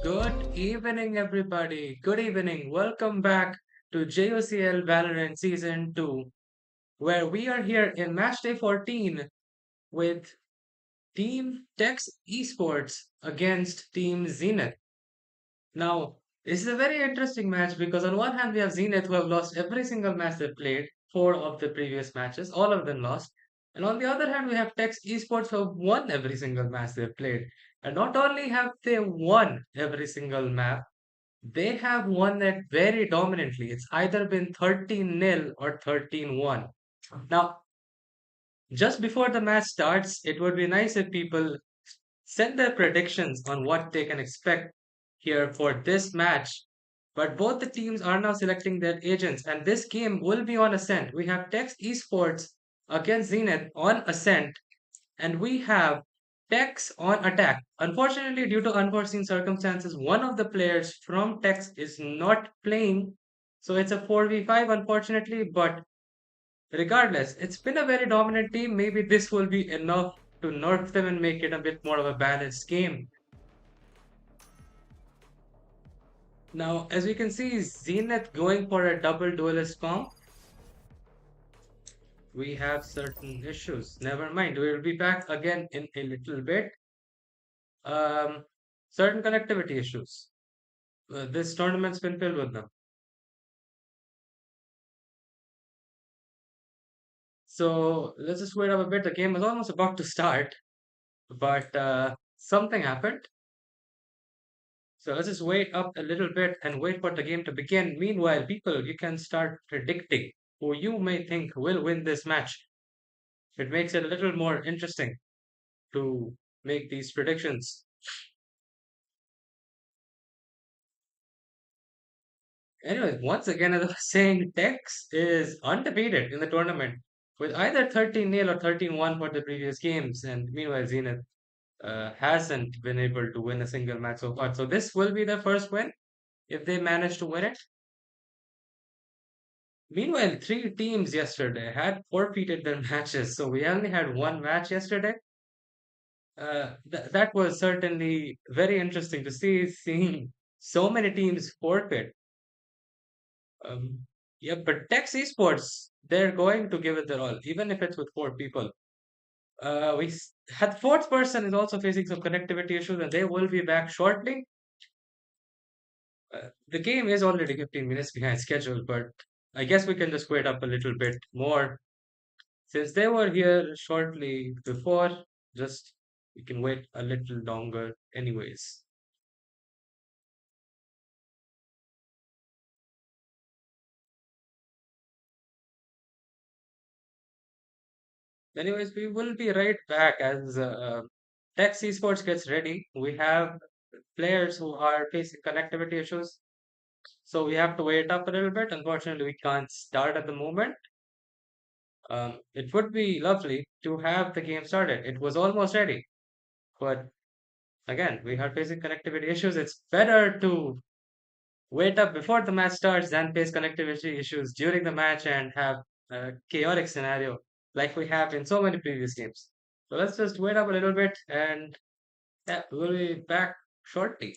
Good evening, everybody. Good evening. Welcome back to JOCL Valorant Season 2, where we are here in Matchday 14 with Team Tex Esports against Team Zenith. Now, this is a very interesting match because on one hand we have Zenith who have lost every single match they played, four of the previous matches, all of them lost. And on the other hand, we have Tex Esports who have won every single match they've played. And not only have they won every single map, they have won it very dominantly. It's either been 13-0 or 13-1. Now, just before the match starts, it would be nice if people send their predictions on what they can expect here for this match. But both the teams are now selecting their agents, and this game will be on Ascent. We have Tex Esports against Zenith on Ascent, and we have Tex on attack. Unfortunately, due to unforeseen circumstances, one of the players from Tex is not playing. So it's a 4v5, unfortunately, but regardless, it's been a very dominant team. Maybe this will be enough to nerf them and make it a bit more of a balanced game. Now, as we can see, Zenith going for a double duelist comp. We have certain issues. Never mind. We'll be back again in a little bit. Um, Certain connectivity issues. This tournament's been filled with them. So let's just wait up a bit. The game was almost about to start, but something happened. So let's just wait up a little bit and wait for the game to begin. Meanwhile, people, you can start predicting who you may think will win this match. It makes it a little more interesting to make these predictions. Anyway, once again, as I was saying, Tex is undefeated in the tournament with either 13-0 or 13-1 for the previous games. And meanwhile, Zenith hasn't been able to win a single match so far. So this will be their first win if they manage to win it. Meanwhile, three teams yesterday had forfeited their matches, so we only had one match yesterday. That was certainly very interesting to see, seeing so many teams forfeit. Um, yeah, but Tex Esports, they're going to give it their all, even if it's with four people. Had fourth person is also facing some connectivity issues, and they will be back shortly. The game is already 15 minutes behind schedule, but I guess we can just wait up a little bit more. Since they were here shortly before, just we can wait a little longer anyways. Anyways, we will be right back as Tech Esports gets ready. We have players who are facing connectivity issues, so we have to wait up a little bit. Unfortunately, we can't start at the moment. It would be lovely to have the game started. It was almost ready, but again, we are facing connectivity issues. It's better to wait up before the match starts than face connectivity issues during the match and have a chaotic scenario like we have in so many previous games. So let's just wait up a little bit and yeah, we'll be back shortly.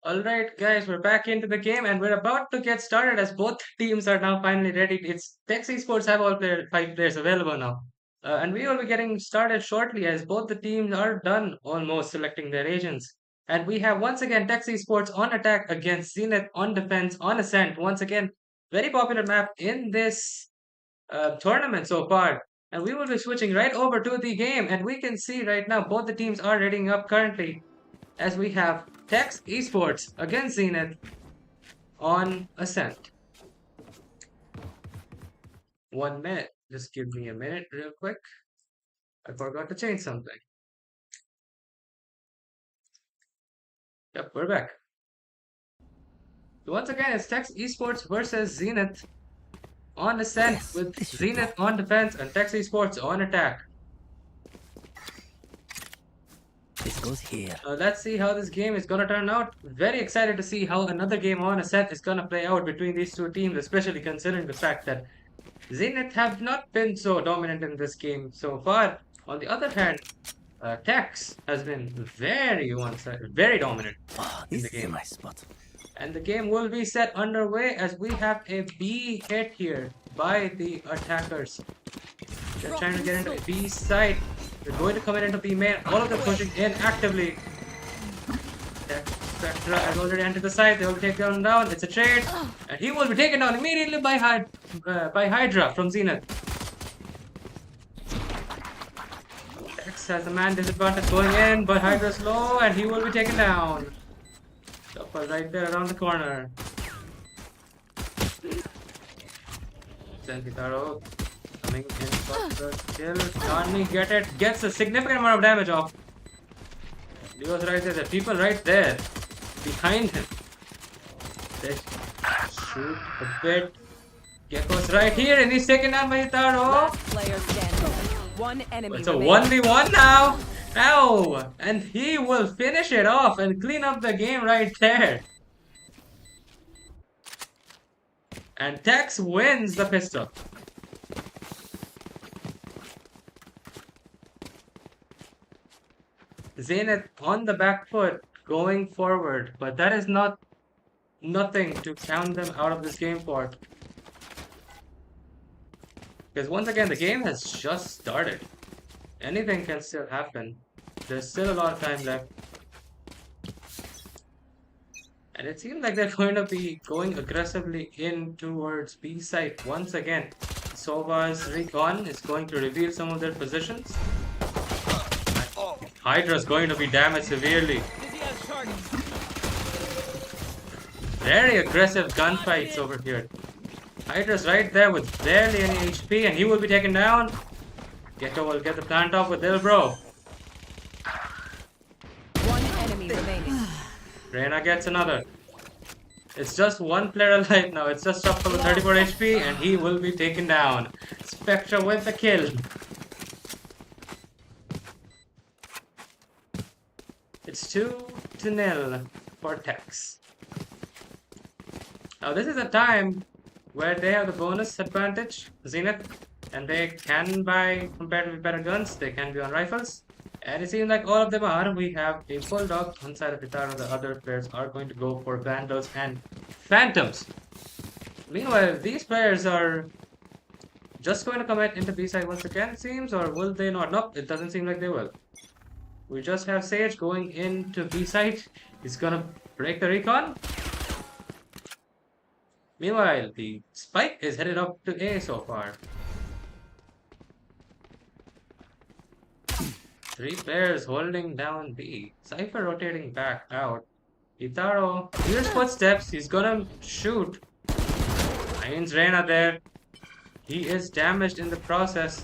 Alright, guys, we're back into the game and we're about to get started as both teams are now finally ready. It's Tech Esports have five players available now. And we will be getting started shortly as both the teams are done almost selecting their agents. And we have once again Tech Esports on attack against Zenith on defense on Ascent. Once again, very popular map in this tournament so far. And we will be switching right over to the game. And we can see right now both the teams are readying up currently as we have Tex Esports against Zenith on Ascent. 1 minute. Just give me a minute real quick. I forgot to change something. Yep, we're back. So once again, it's Tex Esports versus Zenith on Ascent with Zenith on defense and Tex Esports on attack. This goes here. Let's see how this game is gonna turn out. Very excited to see how another game on Ascent is gonna play out between these two teams, especially considering the fact that Zenith have not been so dominant in this game so far. On the other hand, Tex has been very dominant in the This is a game. nice spot. And the game will be set underway as we have a B hit here by the attackers. They're trying to get into B site. They're going to come in into B main. All of them pushing in actively. Spectra has already entered the site. They will take him down. It's a trade. And he will be taken down immediately by Hydra from Zenith. Tex has a man disadvantage going in, but Hydra's low and he will be taken down. Chopper right there around the corner. Sentitaro coming in for the kill. Can he get it? Gets a significant amount of damage off. Leo's right there. The people right there behind him. They shoot a bit. Gecko's right here and he's taken down by Hitaro. Last player standing. One enemy It's a remaining. 1v1 now. Ow! And he will finish it off and clean up the game right there. And Tex wins the pistol. Zenith on the back foot going forward, but that is nothing to count them out of this game for. Because once again, the game has just started. Anything can still happen. There's still a lot of time left. And it seems like they're going to be going aggressively in towards B site once again. Sova's recon is going to reveal some of their positions. Hydra's going to be damaged severely. Very aggressive gunfights over here. Hydra's right there with barely any HP and he will be taken down. Gecko will get the plant off with Dilbro. One enemy remaining. Reyna gets another. It's just one player alive now. It's just Shuffle with 34 HP and he will be taken down. Spectra with the kill. It's 2-0 for Tex. Now this is a time where they have the bonus advantage, Zenith, and they can buy comparatively better guns. They can be on rifles. And it seems like all of them are. We have a Bulldog on side of Hitaro. The other players are going to go for Vandals and Phantoms. Meanwhile, these players are just going to commit into B side once again, it seems, or will they not? Nope, it doesn't seem like they will. We just have Sage going into B side. He's gonna break the recon. Meanwhile, the spike is headed up to A so far. 3 players holding down B. Cypher rotating back out. Hitaro hears footsteps. He's gonna shoot. Finds Reyna there. He is damaged in the process.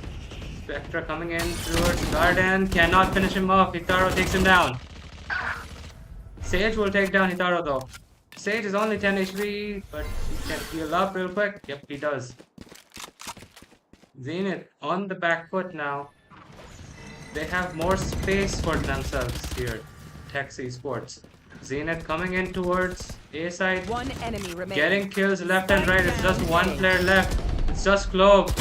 Spectra coming in towards Garden. Cannot finish him off. Hitaro takes him down. Sage will take down Hitaro though. Sage is only 10 HP, but he can heal up real quick. Yep, he does. Zenith on the back foot now. They have more space for themselves here. Tex Esports. Zenith coming in towards A side. One enemy remaining. Getting kills left and right. It's just one player left. It's just Glove.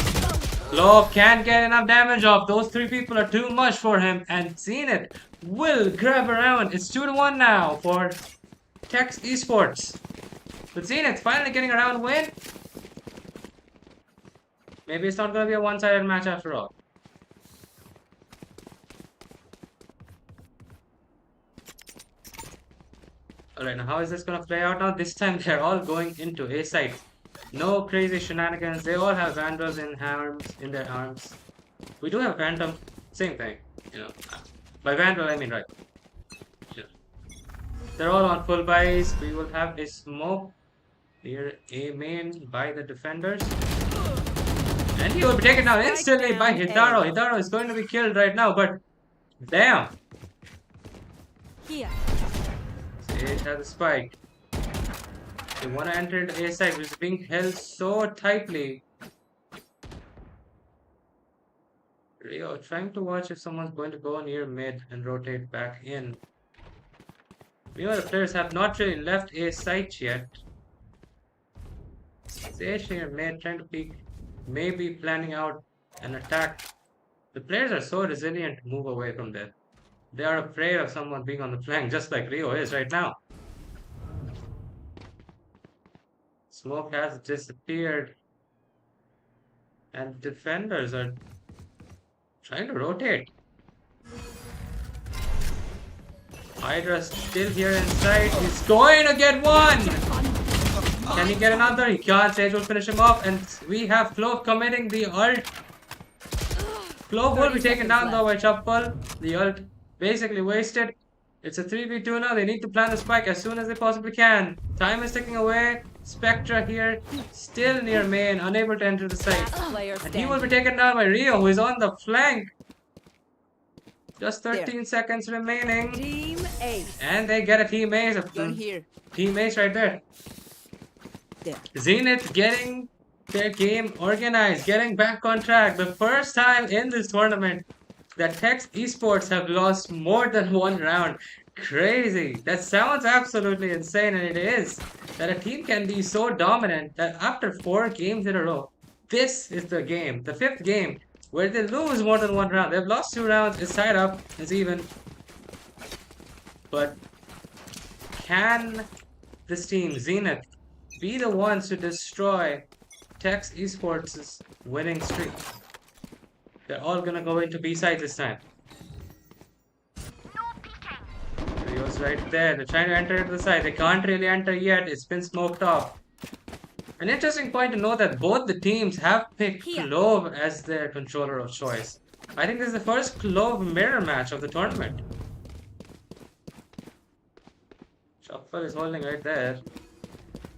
Glove can't get enough damage off. Those 3 people are too much for him. And Zenith will grab around. It's 2-1 now for Tex Esports. But Zenith finally getting a round win. Maybe it's not going to be a one-sided match after all. Alright, now how is this going to play out now? This time they're all going into A site. No crazy shenanigans. They all have Vandals in their arms. We do have Phantom. Same thing. You know. By Vandal, I mean right. Yeah. They're all on full buys. We will have a smoke near A main by the defenders. And he will be taken down instantly by Hitaro. Hitaro is going to be killed right now, but damn. Here. Sage has a spike. They want to enter the A side, which is being held so tightly. Rio trying to watch if someone's going to go near mid and rotate back in. Meanwhile, the players have not really left A site yet. Sage near mid trying to peek, maybe planning out an attack. The players are so resilient to move away from there. They are afraid of someone being on the flank, just like Rio is right now. Smoke has disappeared. And defenders are trying to rotate. Hydra still here inside. He's going to get one! Can he get another? He can't. Sage will finish him off. And we have Clove committing the ult. Clove will be taken down though by Chappal. The ult basically wasted. It's a 3v2 now. They need to plant the spike as soon as they possibly can. Time is ticking away. Spectra here, still near main, unable to enter the site. And he will be taken down by Rio, who is on the flank. Just 13 seconds remaining. Team Ace. And they get a team ace. Team ace right there. Zenith getting their game organized, getting back on track. The first time in this tournament that Tex Esports have lost more than one round. Crazy. That sounds absolutely insane, and it is. That a team can be so dominant that after 4 games in a row, this is the game, the 5th game, where they lose more than one round. They've lost 2 rounds, it's tied up, it's even. But can this team, Zenith, be the ones to destroy Tex Esports' winning streak? They're all gonna go into B side this time. Rio's right there. They're trying to enter the side. They can't really enter yet. It's been smoked off. An interesting point to note that both the teams have picked Clove as their controller of choice. I think this is the first Clove mirror match of the tournament. Shuffle is holding right there.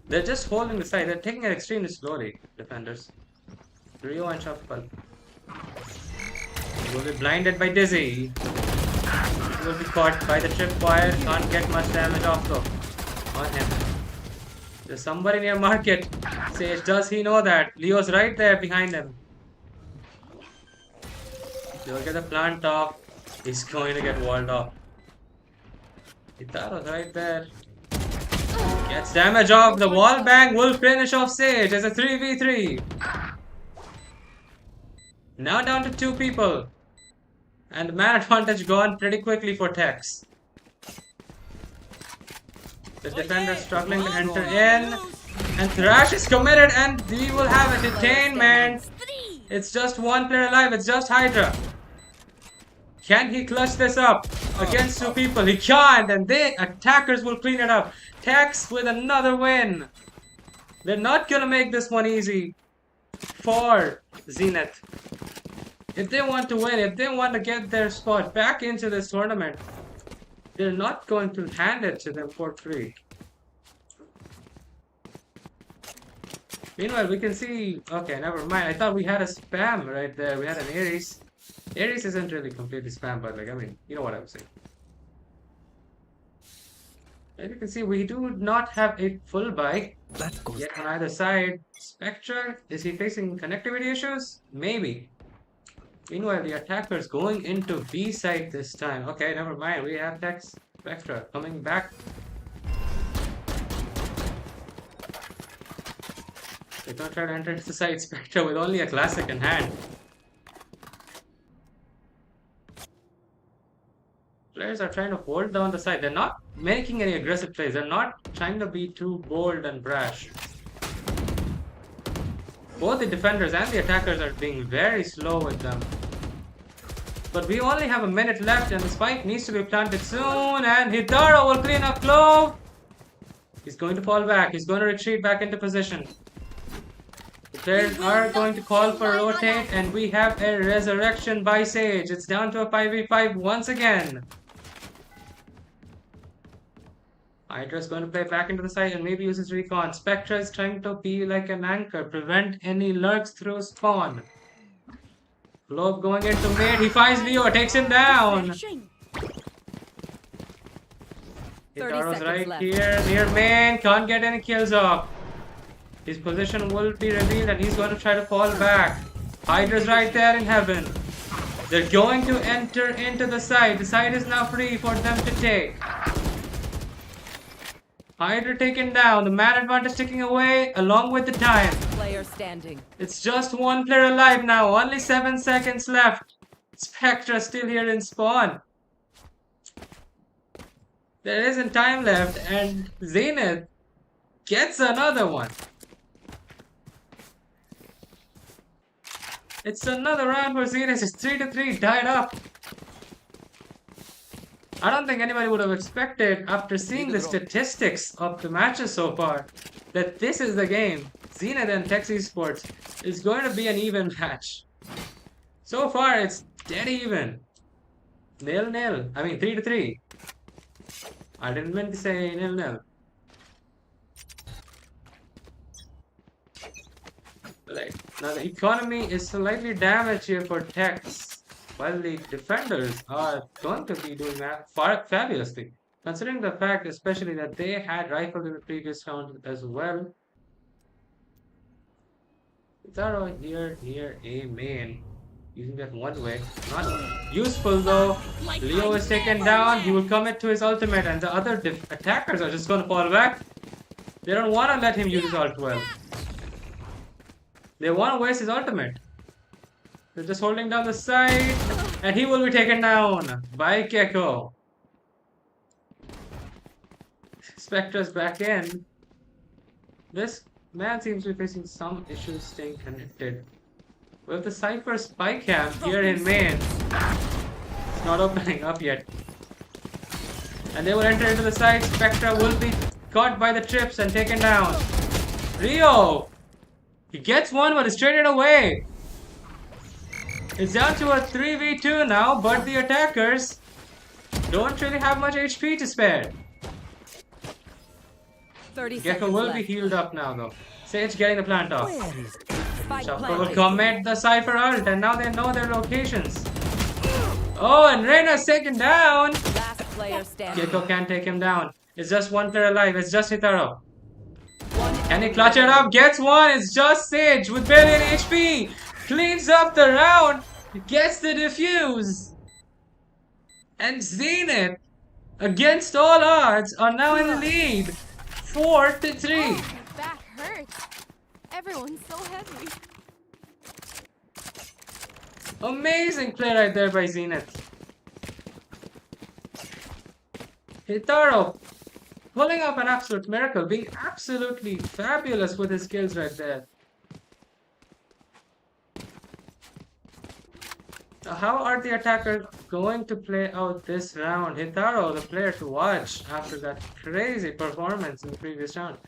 They're just holding the side. They're taking it extremely slowly, defenders. Rio and Shuffle. He will be blinded by Dizzy. He will be caught by the tripwire. Can't get much damage off though on him. There's somebody near market. Sage, does he know that? Leo's right there behind him. He'll get the plant off. He's going to get walled off. Hitaro's right there. Gets damage off. The wall bang will finish off Sage as a 3v3. Now down to 2 people. And the man advantage gone pretty quickly for Tex. The defender struggling to enter in. And Thrash is committed and we will have a detainment. It's just 1 player alive. It's just Hydra. Can he clutch this up against 2 people? He can't, and the attackers will clean it up. Tex with another win. They're not gonna make this one easy for Zenith. If they want to win, if they want to get their spot back into this tournament, they're not going to hand it to them for free. Meanwhile, we can see... Okay, never mind. I thought we had a spam right there. We had an Ares. Ares isn't really completely spam, but like, I mean, you know what I'm saying. As you can see, we do not have a full buy yet on either side. Spectra, is he facing connectivity issues? Maybe. Meanwhile, the attackers going into B side this time. Okay, never mind. We have Tex Spectra coming back. They're gonna try to enter the side. Spectra with only a classic in hand. Players are trying to hold down the side. They're not making any aggressive plays. They're not trying to be too bold and brash. Both the defenders and the attackers are being very slow with them. But we only have a minute left and the spike needs to be planted soon. And Hitaro will clean up Clove. He's going to fall back. He's going to retreat back into position. The players are going to call for rotate and we have a resurrection by Sage. It's down to a 5v5 once again. Hydra's going to play back into the side and maybe use his recon. Spectra is trying to be like an anchor, prevent any lurks through spawn. Globe going into mid, he finds Leo, takes him down. Hitaro's right left. here, near main, can't get any kills off. His position will be revealed and he's going to try to fall back. Hydra's right there in heaven. They're going to enter into the side. The side is now free for them to take. Hydra taken down, the man advantage ticking away along with the time. Player standing. It's just one player alive now, only 7 seconds left. Spectra still here in spawn. There isn't time left and Zenith gets another one. It's another round for Zenith, it's 3-3, tied up. I don't think anybody would have expected, after seeing the statistics of the matches so far, that this is the game. Zenith and Tex Esports is going to be an even match. So far, it's dead even. 0-0. I mean, 3-3. I didn't mean to say 0-0. Right. Now, the economy is slightly damaged here for Tex. While the defenders are going to be doing that fabulously, considering the fact especially that they had rifles in the previous round as well. Zaro here near a main, using that one way. Not useful though. Leo is taken down, he will commit to his ultimate and the other attackers are just going to fall back. They don't want to let him use his ult well. They want to waste his ultimate. They're just holding down the side, and he will be taken down by Gecko. Spectra's back in. This man seems to be facing some issues staying connected. We have the Cypher spy camp here in main. It's not opening up yet. And they will enter into the side. Spectra will be caught by the trips and taken down. Rio! He gets one but is traded away. It's down to a 3v2 now, but the attackers don't really have much HP to spare. 30 Gecko seconds will left. be healed up now though. Sage getting the plant off. Where is Spike Shuffle will planted. commit the Cypher ult and now they know their locations. Oh, and Reyna's taken down! Last player standing. Gecko can't take him down. It's just one player alive, it's just Hitaro. One Can he clutch it up? Gets one, it's just Sage with barely any HP. Cleans up the round, gets the defuse. And Zenith, against all odds, are now in the lead. 4-3. My back hurts. Everyone's so heavy. Amazing play right there by Zenith. Hitaro pulling up an absolute miracle, being absolutely fabulous with his skills right there. How are the attackers going to play out this round? Hitaro, the player to watch after that crazy performance in the previous round.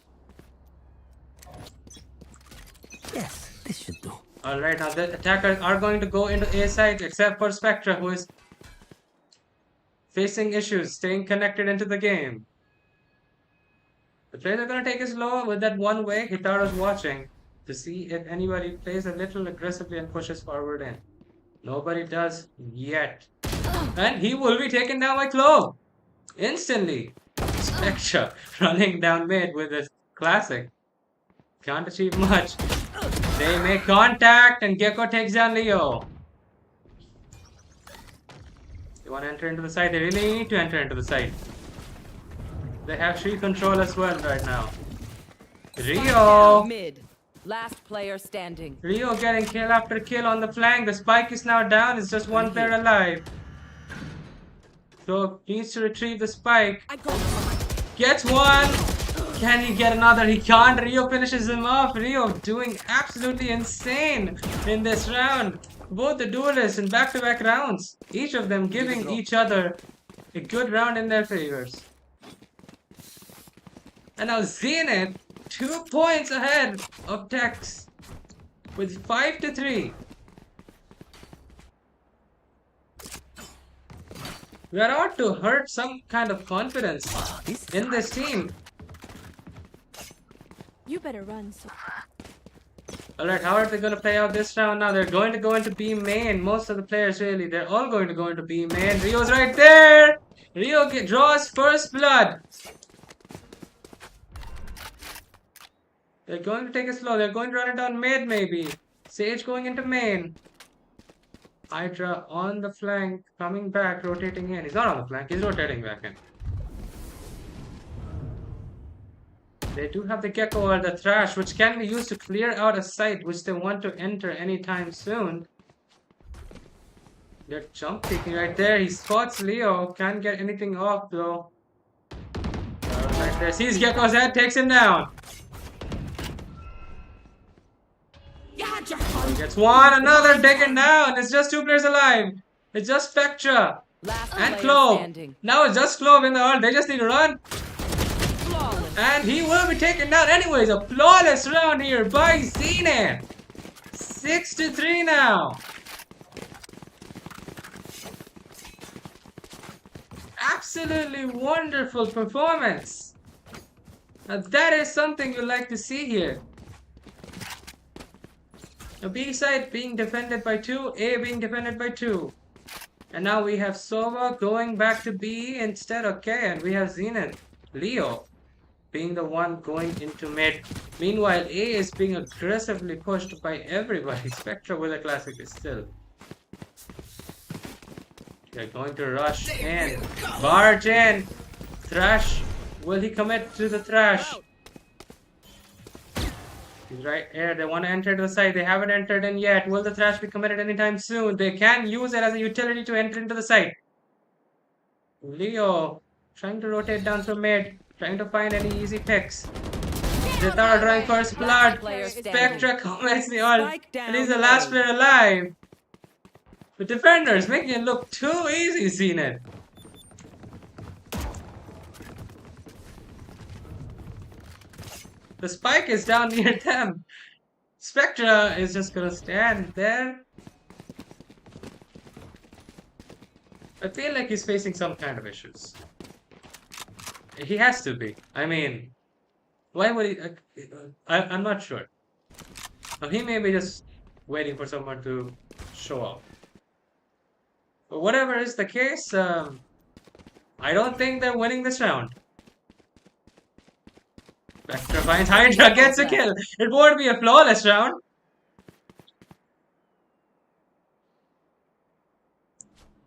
Yes, this should do. Alright, now the attackers are going to go into A side except for Spectra, who is facing issues, staying connected into the game. The players are going to take it slow with that one way. Hitaro's watching to see if anybody plays a little aggressively and pushes forward in. Nobody does yet. And he will be taken down by Clove. Instantly. Spectra running down mid with his classic. Can't achieve much. They make contact and Gecko takes down Leo. They want to enter into the side. They really need to enter into the side. They have Shri control as well right now. Rio! Mid. Last player standing. Rio getting kill after kill on the flank. The spike is now down. It's just one player alive. So needs to retrieve the spike. I got Gets one. Can he get another? He can't. Rio finishes him off. Rio doing absolutely insane in this round. Both the duelists in back-to-back rounds. Each of them giving each other a good round in their favors. And now Zenith 2 points ahead of Tex with 5-3. We are out to hurt some kind of confidence in this team. You better run. So Alright, how are they going to play out this round now? They're going to go into B main. Most of the players really. They're all going to go into B main. Rio's right there. Rio draws first blood. They're going to take it slow. They're going to run it down mid maybe. Sage going into main. Hydra on the flank, coming back, rotating in. He's not on the flank, he's rotating back in. They do have the Gecko or the Thrash, which can be used to clear out a site which they want to enter anytime soon. They're jump peeking right there. He spots Leo. Can't get anything off though. Right there. Sees Gecko's head, takes him down. He gets one, another taken down. It's just 2 players alive. It's just Spectra last and player Clove. standing. Now it's just Clove in the ult. They just need to run. Flawless. And he will be taken down anyways. A flawless round here by Zenith. 6-3 now. Absolutely wonderful performance. Now that is something you like to see here. The B side being defended by 2, A being defended by 2. And now we have Sova going back to B instead, okay, and we have Zenith, Leo being the one going into mid. Meanwhile, A is being aggressively pushed by everybody. Spectra with a classic is still. They're going to rush in. Barge in. Thrash. Will he commit to the Thrash? He's right here. They want to enter the site. They haven't entered in yet. Will the Thrash be committed anytime soon? They can use it as a utility to enter into the site. Leo trying to rotate down through mid. Trying to find any easy picks. Zithar drawing first blood. Spectra commits the ult. And he's the last player alive. The defenders making it look too easy, Zenith. The spike is down near them. Spectra is just gonna stand there. I feel like he's facing some kind of issues. He has to be. I mean, why would he? I'm not sure. He may be just waiting for someone to show up. But whatever is the case, I don't think they're winning this round. Spectra finds Hydra, gets a kill. It won't be a flawless round.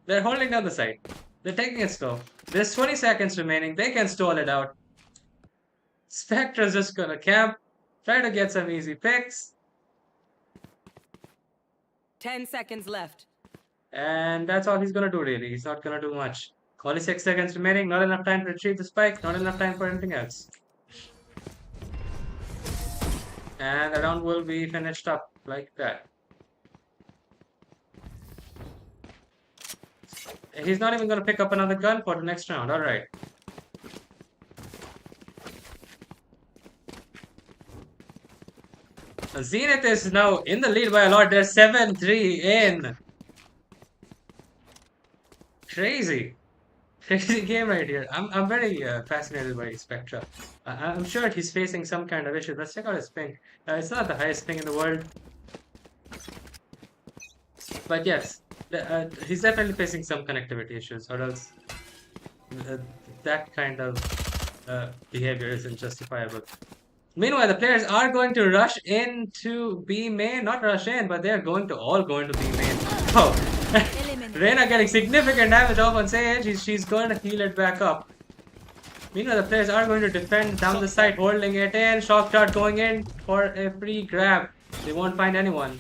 They're holding down the site. They're taking it slow. There's 20 seconds remaining. They can stall it out. Spectra's just gonna camp. Try to get some easy picks. 10 seconds left. And that's all he's gonna do really. He's not gonna do much. Only 6 seconds remaining. Not enough time to retrieve the spike. Not enough time for anything else. And the round will be finished up like that. He's not even going to pick up another gun for the next round. Alright. Zenith is now in the lead by a lot. They're 7-3 in. Crazy. Crazy game right here. I'm very fascinated by Spectra. I'm sure he's facing some kind of issue. Let's check out his ping. It's not the highest ping in the world. But yes. He's definitely facing some connectivity issues, or else that kind of behavior isn't justifiable. Meanwhile, the players are going to rush into B main, not rush in, but they're going to all go into B main. Oh, Reyna getting significant damage off on Sage. She's going to heal it back up. Meanwhile, the players are going to defend down the side, holding it in. Shock shot going in for a free grab. They won't find anyone.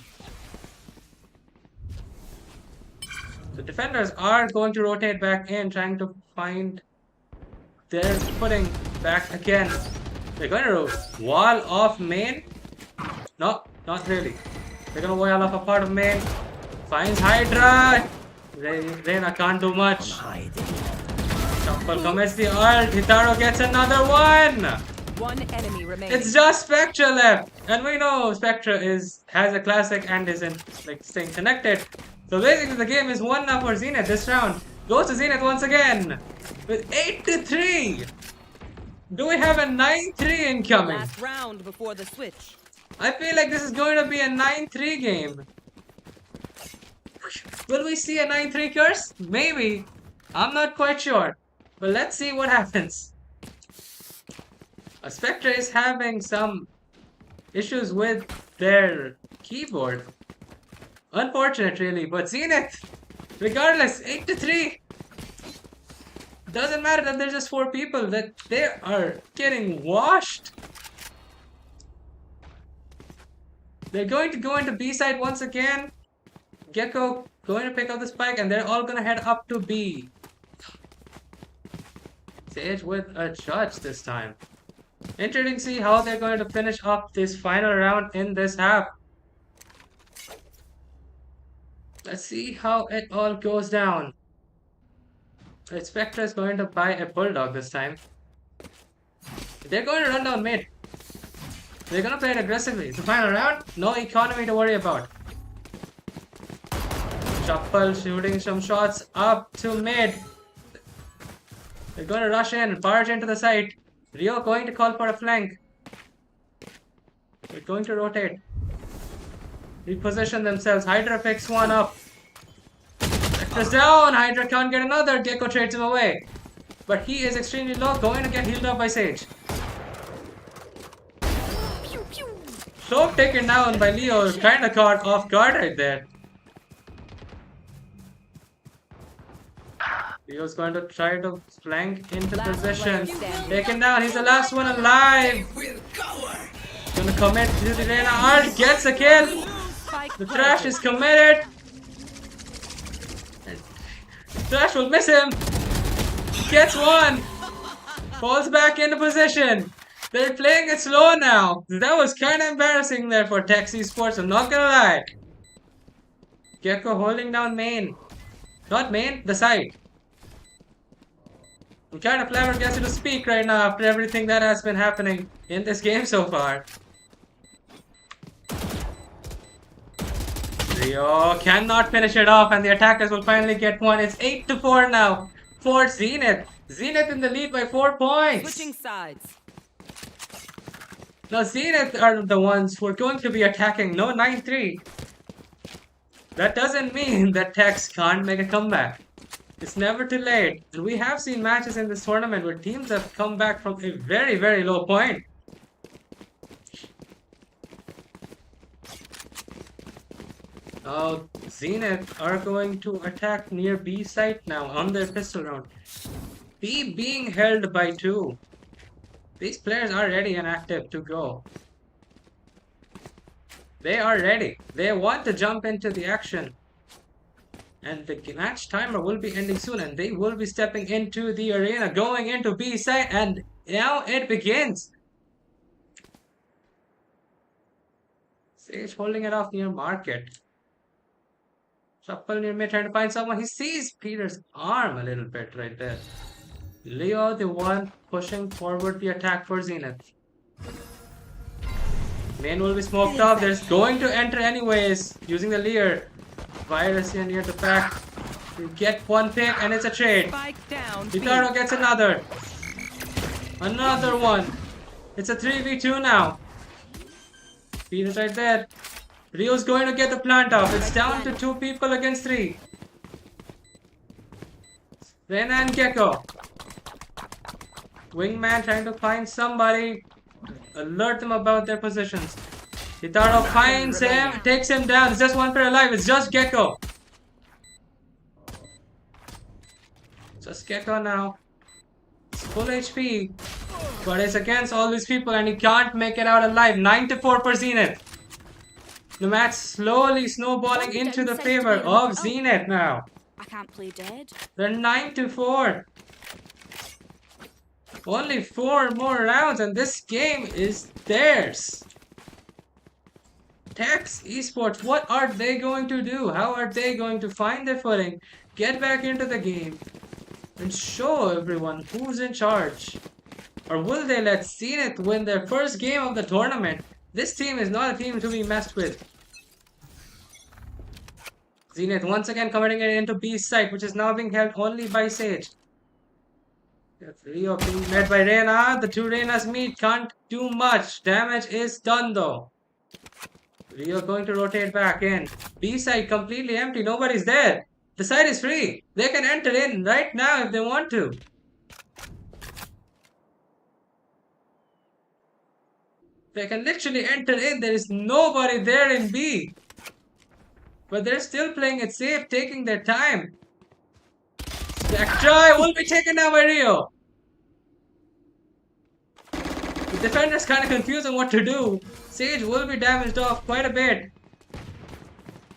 The defenders are going to rotate back in, trying to find their footing back again. They're going to wall off main. No, not really. They're going to wall off a part of main. Finds Hydra. Reyna can't do much. Shuffle commits the ult. Hitaro gets another one. One enemy remaining. It's just Spectra left, and we know Spectra has a classic and isn't like staying connected. So basically, the game is 1-0 for Zenith this round. Goes to Zenith once again with 8-3. Do we have a 9-3 incoming? Last round before the switch. I feel like this is going to be a 9-3 game. Will we see a 9-3 curse? Maybe. I'm not quite sure. But let's see what happens. Spectre is having some issues with their keyboard. Unfortunate, really. But Zenith, regardless, 8-3. Doesn't matter that there's just 4 people, that they are getting washed. They're going to go into B side once again. Gecko going to pick up the spike, and they're all going to head up to B. Sage with a judge this time. Interesting to see how they're going to finish up this final round in this half. Let's see how it all goes down. Spectre is going to buy a bulldog this time. They're going to run down mid. They're going to play it aggressively. It's the final round. No economy to worry about. Shuffle shooting some shots up to mid. They're going to rush in, barge into the site. Rio going to call for a flank. They're going to rotate. Reposition themselves. Hydra picks one up. Vector's down. Hydra can't get another. Gecko trades him away. But he is extremely low. Going to get healed up by Sage. So taken down by Leo. Kind of caught off guard right there. Leo's going to try to flank into position. Taken down. He's the last one alive. Gonna commit to the Reyna ult. Gets a kill. The Trash is committed. Trash will miss him. Gets one. Falls back into position. They're playing it slow now. That was kind of embarrassing there for Taxi Sports. I'm not gonna lie. Gecko holding down main. Not main, the side. I'm kind of flabbergasted to speak right now after everything that has been happening in this game so far. Rio cannot finish it off, and the attackers will finally get one. It's 8-4 now for Zenith. Zenith in the lead by 4 points. Switching sides. Now Zenith are the ones who are going to be attacking. No 9-3. That doesn't mean that Tex can't make a comeback. It's never too late. And we have seen matches in this tournament where teams have come back from a very, very low point. Now, Zenith are going to attack near B site now on their pistol round. B being held by 2. These players are ready and active to go. They are ready. They want to jump into the action. And the match timer will be ending soon, and they will be stepping into the arena, going into B side, and now it begins. Sage holding it off near market. Shuffle near mid, trying to find someone. He sees Peter's arm a little bit right there. Leo, the one pushing forward the attack for Zenith. Main will be smoked up. There's going to enter anyways, using the Leer. Virus here near the back. You get one pick, and it's a trade. Vitaro gets another. Another one. It's a 3v2 now. Peter's right there. Rio's going to get the plant off. It's down to 2 people against 3. Reyna and Gecko. Wingman trying to find somebody. Alert them about their positions. Hitaro finds him, takes him down. It's just one player alive. It's just Gecko. Just Gecko now. It's full HP. But it's against all these people, and he can't make it out alive. 9-4 for Zenith. The match slowly snowballing into the favor of Zenith now. I can't play dead. They're 9-4. Only 4 more rounds and this game is theirs. Tex Esports, what are they going to do? How are they going to find their footing, get back into the game, and show everyone who's in charge? Or will they let Zenith win their first game of the tournament? This team is not a team to be messed with. Zenith once again committing it into B's site, which is now being held only by Sage. Rio being led by Reyna. The two Reynas meet, can't do much. Damage is done though. Rio going to rotate back in. B side completely empty, nobody's there. The side is free. They can enter in right now if they want to. They can literally enter in. There is nobody there in B. But they're still playing it safe, taking their time. Back try will be taken down by Rio. The defender's kind of confused on what to do. Sage will be damaged off quite a bit.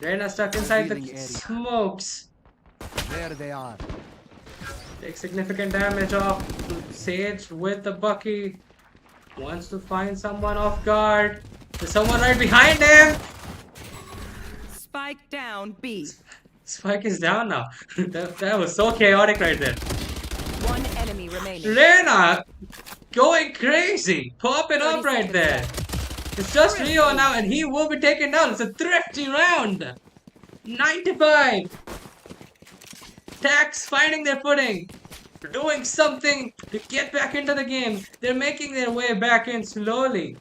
Reyna stuck inside the smokes. There they are. Takes significant damage off. Sage with the Bucky. Wants to find someone off guard. There's someone right behind him. Spike down B. Spike is down now. that was so chaotic right there. One enemy remaining. Reyna going crazy. Popping up 30 right seconds there. left. It's just Rio now and he will be taken down. It's a thrifty round. 95. Tax finding their footing. Doing something to get back into the game. They're making their way back in slowly.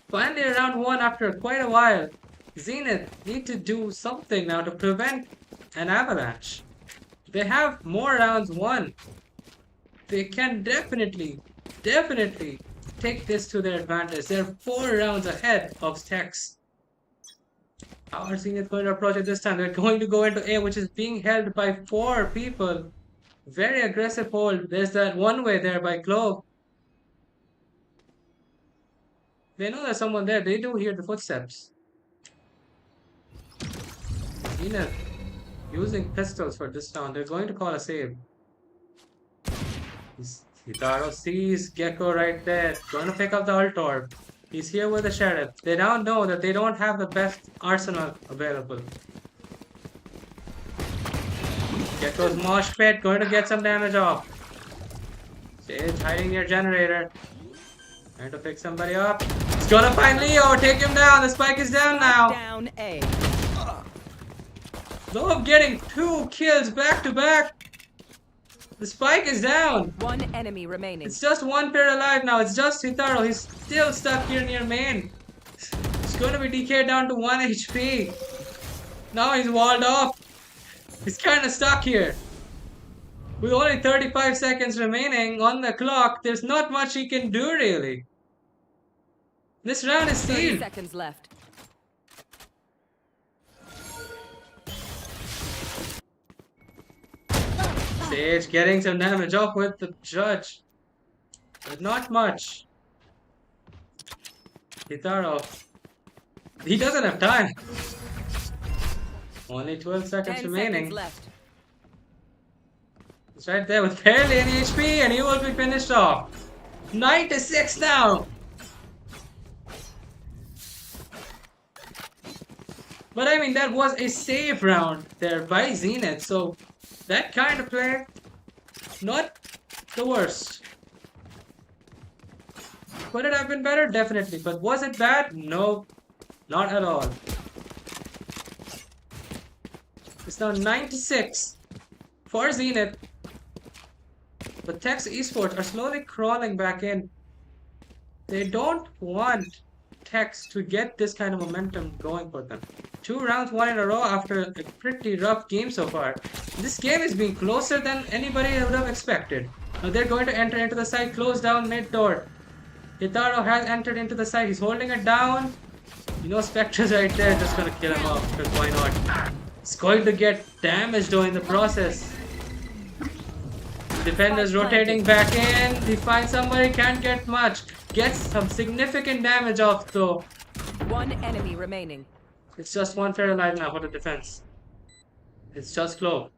Finally round 1 after quite a while. Zenith need to do something now to prevent an avalanche. They have more rounds won. They can definitely take this to their advantage. They're 4 rounds ahead of Tex. How are Zenith going to approach it this time? They're going to go into A, which is being held by 4 people. Very aggressive hold. There's that one way there by Clove. They know there's someone there. They do hear the footsteps. Zenith using pistols for this round. They're going to call a save. Hitaro sees Gecko right there. Going to pick up the ult orb. He's here with the sheriff. They now know that they don't have the best arsenal available. Gecko's mosh pit going to get some damage off. Sage hiding near generator. Trying to pick somebody up. He's gonna find Leo. Take him down. The spike is down now. Down A. Love getting 2 kills back to back. The spike is down. One enemy remaining. It's just 1 pair alive now. It's just Hitaro. He's still stuck here near main. He's going to be DK'd down to 1 HP. Now he's walled off. He's kind of stuck here. With only 35 seconds remaining on the clock, there's not much he can do really. This round is 30 sealed. seconds left. Sage getting some damage off with the judge. But not much. Hitaro. He doesn't have time. Only 12 seconds 10 remaining. seconds left. He's right there with barely any HP and he will be finished off. 96 now. But I mean, that was a save round there by Zenith. So that kind of play, not the worst. Could it have been better? Definitely. But was it bad? No, not at all. It's now 96 for Zenith. But Tex Esports are slowly crawling back in. They don't want Tex to get this kind of momentum going for them. 2 rounds won in a row after a pretty rough game so far. This game is being closer than anybody would have expected. Now they're going to enter into the site, close down mid door. Hitaro has entered into the site. He's holding it down. You know, Spectre's right there, just gonna kill him off, because why not? He's going to get damaged though in the process. Defenders rotating back in. He finds somebody, can't get much. Gets some significant damage off though. One enemy remaining. It's just 1 fair alive now for the defense. It's just Clove.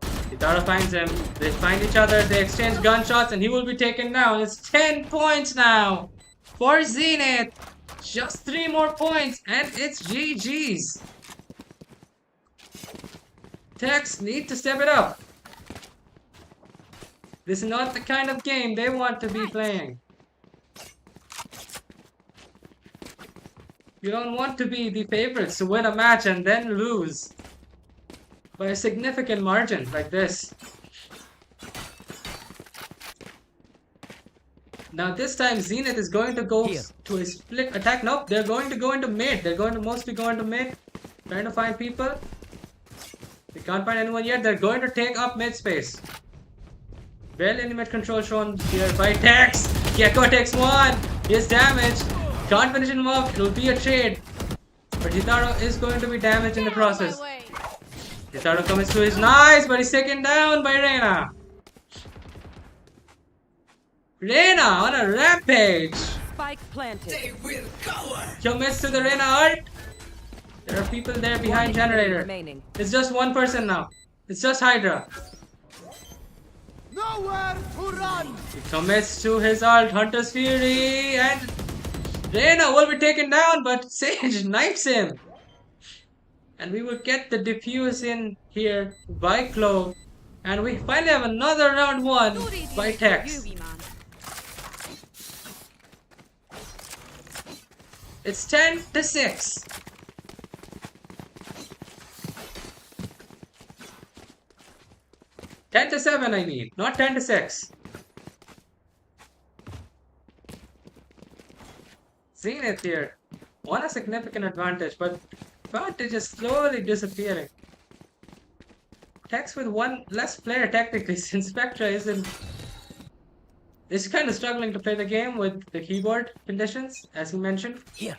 Kitara finds him. They find each other. They exchange gunshots, and he will be taken down. It's 10 points now for Zenith. Just 3 more points, and it's GG's. Tex need to step it up. This is not the kind of game they want to be playing. You don't want to be the favorites to win a match and then lose by a significant margin like this. Now this time Zenith is going to go to a split attack. Nope, they're going to go into mid. They're going to mostly go into mid, trying to find people. They can't find anyone yet. They're going to take up mid space. Barely any mid control shown here by Tex. Gecko takes one. He is damaged. Can't finish him off. It'll be a trade. But Hitaro is going to be damaged in the process. Hitaro comes to his nice, but he's taken down by Reina. Reina on a rampage. Spike planted. They will cower. Commits to the Reina ult. There are people there behind generator. Remaining. It's just one person now. It's just Hydra. Nowhere to run. He commits to his ult, Hunter's Fury, and Reina will be taken down, but Sage knifes him. And we will get the defuse in here by Clove. And we finally have another round one by Tex. It's 10-6. Ten to 7, I mean, not 10-6. Zenith here won a significant advantage, but advantage is slowly disappearing. Tex with one less player technically, since Spectra is kind of struggling to play the game with the keyboard conditions, as he mentioned. Here.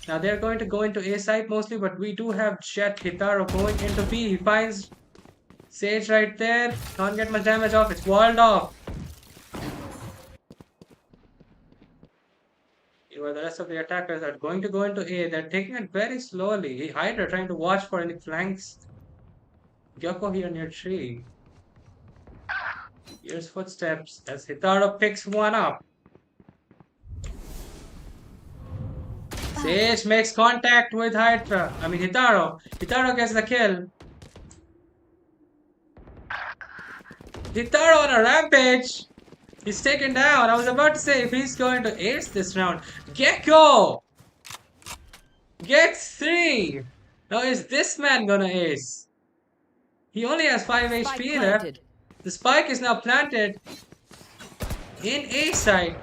Now they're going to go into A side mostly, but we do have Jet Hitaro going into B. He finds Sage right there. Can't get much damage off. It's walled off. Where the rest of the attackers are going to go into A. They're taking it very slowly. Hydra trying to watch for any flanks. Gyoko here near tree. Here's footsteps as Hitaro picks one up. Sage makes contact with Hitaro. Hitaro gets the kill. Hitaro on a rampage. He's taken down. I was about to say if he's going to ace this round. Gecko gets 3. Now is this man gonna ace? He only has 5 HP left. The spike is now planted in A side.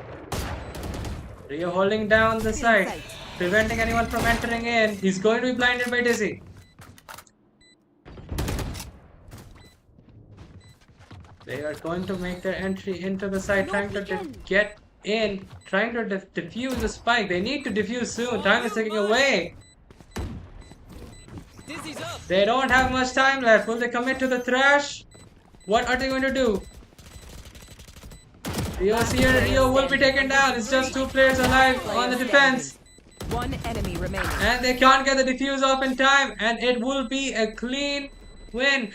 Rio holding down the side, preventing anyone from entering in. He's going to be blinded by Dizzy. They are going to make their entry into the site, trying to get in, trying to defuse the spike. They need to defuse soon. Time is ticking away. They don't have much time left. Will they commit to the thrash? What are they going to do? Rio's here. Rio will be taken down. It's just 2 players alive on the defense. One enemy remaining. And they can't get the defuse off in time. And it will be a clean win.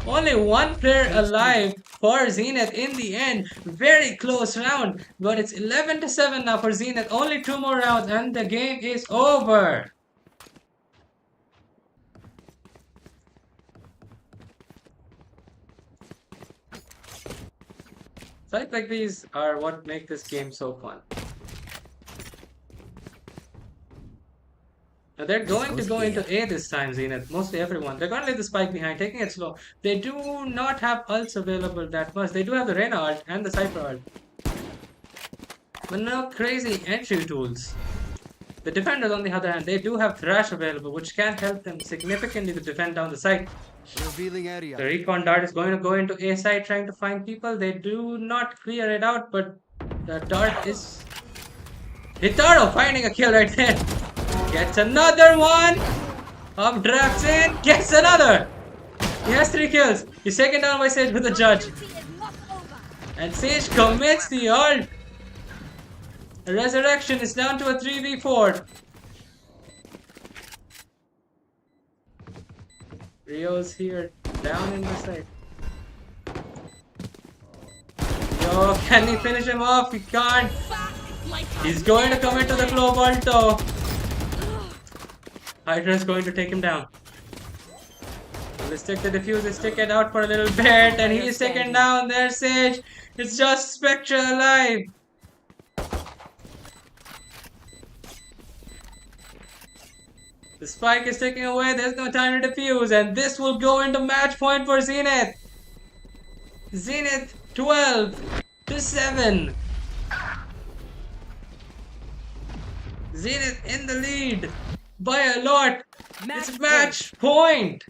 Only 1 player alive for Zenith in the end. Very close round. But it's 11-7 now for Zenith. Only 2 more rounds and the game is over. Sites like these are what make this game so fun. Now they're going to go into A this time, Zenith. Mostly everyone. They're going to leave the spike behind, taking it slow. They do not have ults available that much. They do have the Reina ult and the Cypher ult. But no crazy entry tools. The defenders, on the other hand, they do have Thrash available, which can help them significantly to defend down the site. Revealing area. The recon dart is going to go into A side trying to find people. They do not clear it out, but the dart is... Hitaro finding a kill right there. Gets another one. Up drafts in. Gets another. He has 3 kills. He's taken down by Sage with the judge. And Sage commits the ult. The resurrection is down to a 3v4. Rio's here, down in the side. Yo, can he finish him off? He can't. He's going to commit to the Globalto. Hydra's going to take him down. We'll stick the diffuser, stick it out for a little bit, and he's taken down. There's Sage. It's just Spectre alive. The spike is taken away. There's no time to defuse, and this will go into match point for Zenith. Zenith 12-7. Zenith in the lead by a lot. It's match point.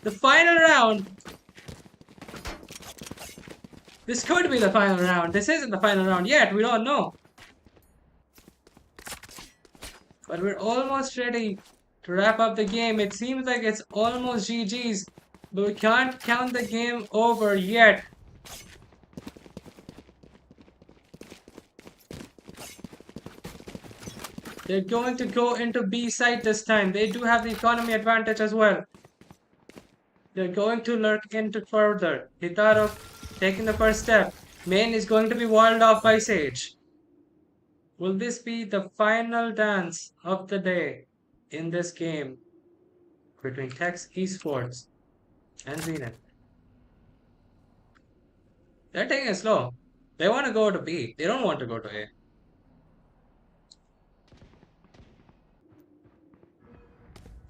The final round. This could be the final round. This isn't the final round yet. We don't know. But we're almost ready to wrap up the game. It seems like it's almost GG's. But we can't count the game over yet. They're going to go into B side this time. They do have the economy advantage as well. They're going to lurk into further. Hitaro taking the first step. Main is going to be walled off by Sage. Will this be the final dance of the day in this game between Tex Esports and Zenith? They're taking it slow. They want to go to B. They don't want to go to A.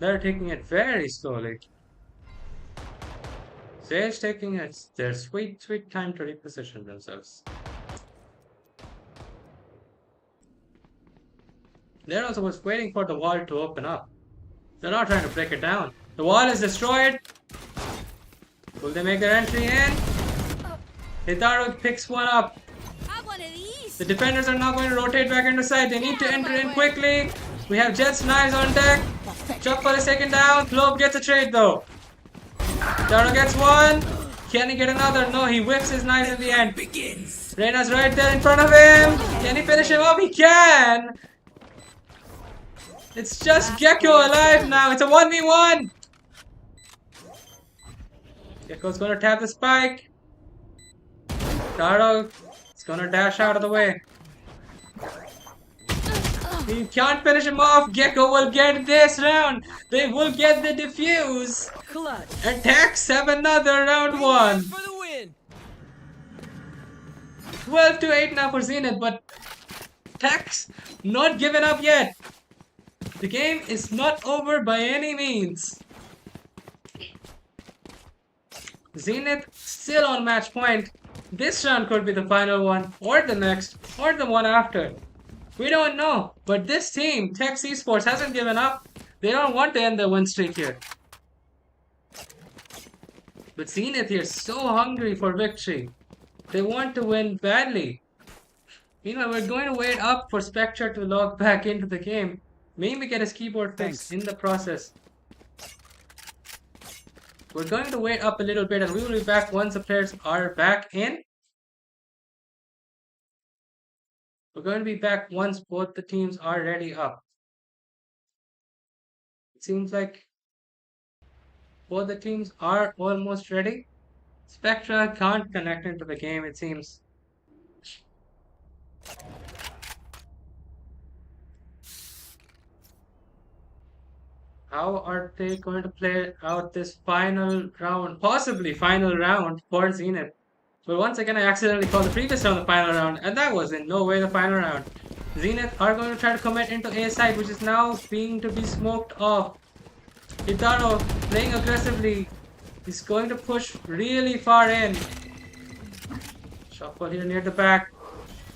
They're taking it very slowly. Sage taking their sweet, sweet time to reposition themselves. They're also just waiting for the wall to open up. They're not trying to break it down. The wall is destroyed. Will they make their entry in? Hitaro picks one up. Have one of these. The defenders are now going to rotate back into side. They need to enter in quickly. We have Jet's knives on deck. Chopper is taken down. Globe gets a trade though. Hitaro gets one. Can he get another? No, he whips his knives at the end. Reina's right there in front of him. Can he finish him up? He can. It's just Gecko alive now. It's a 1v1. Gecko's gonna tap the spike. Taro is gonna dash out of the way. He can't finish him off. Gecko will get this round. They will get the defuse. Clutch. And Tex have another round one. For the win. 12-8 now for Zenith, but Tex not giving up yet. The game is not over by any means. Zenith still on match point. This round could be the final one, or the next, or the one after. We don't know, but this team, Tex Esports, hasn't given up. They don't want to end the win streak here. But Zenith here is so hungry for victory. They want to win badly. Meanwhile, we're going to wait up for Spectre to log back into the game. Maybe get his keyboard fixed in the process. We're going to wait up a little bit and we will be back once the players are back in. We're going to be back once both the teams are ready up. It seems like both the teams are almost ready. Spectra can't connect into the game, it seems. How are they going to play out this final round, possibly final round for Zenith? But once again, I accidentally called the previous round the final round, and that was in no way the final round. Zenith are going to try to commit into A side, which is now being to be smoked off. Hitaro playing aggressively. He's going to push really far in. Shuffle here near the back.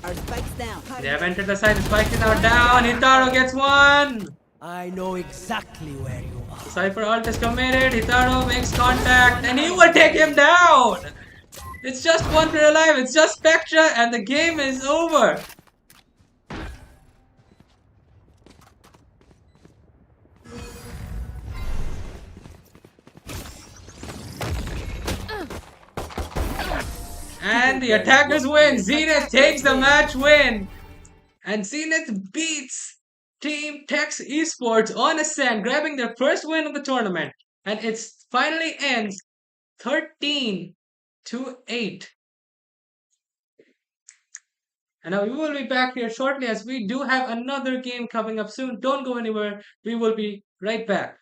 Our spike's down. They have entered the side. The spike is now down. Hitaro gets one. I know exactly where you are. The Cypher ult is committed. Hitaro makes contact and he will take him down. It's just one player alive. It's just Spectra and the game is over. And the attackers win. Zenith takes the match win. And Zenith beats Team Tex Esports on Ascent, grabbing their first win of the tournament. And it's finally ends 13-8. And now we will be back here shortly as we do have another game coming up soon. Don't go anywhere. We will be right back.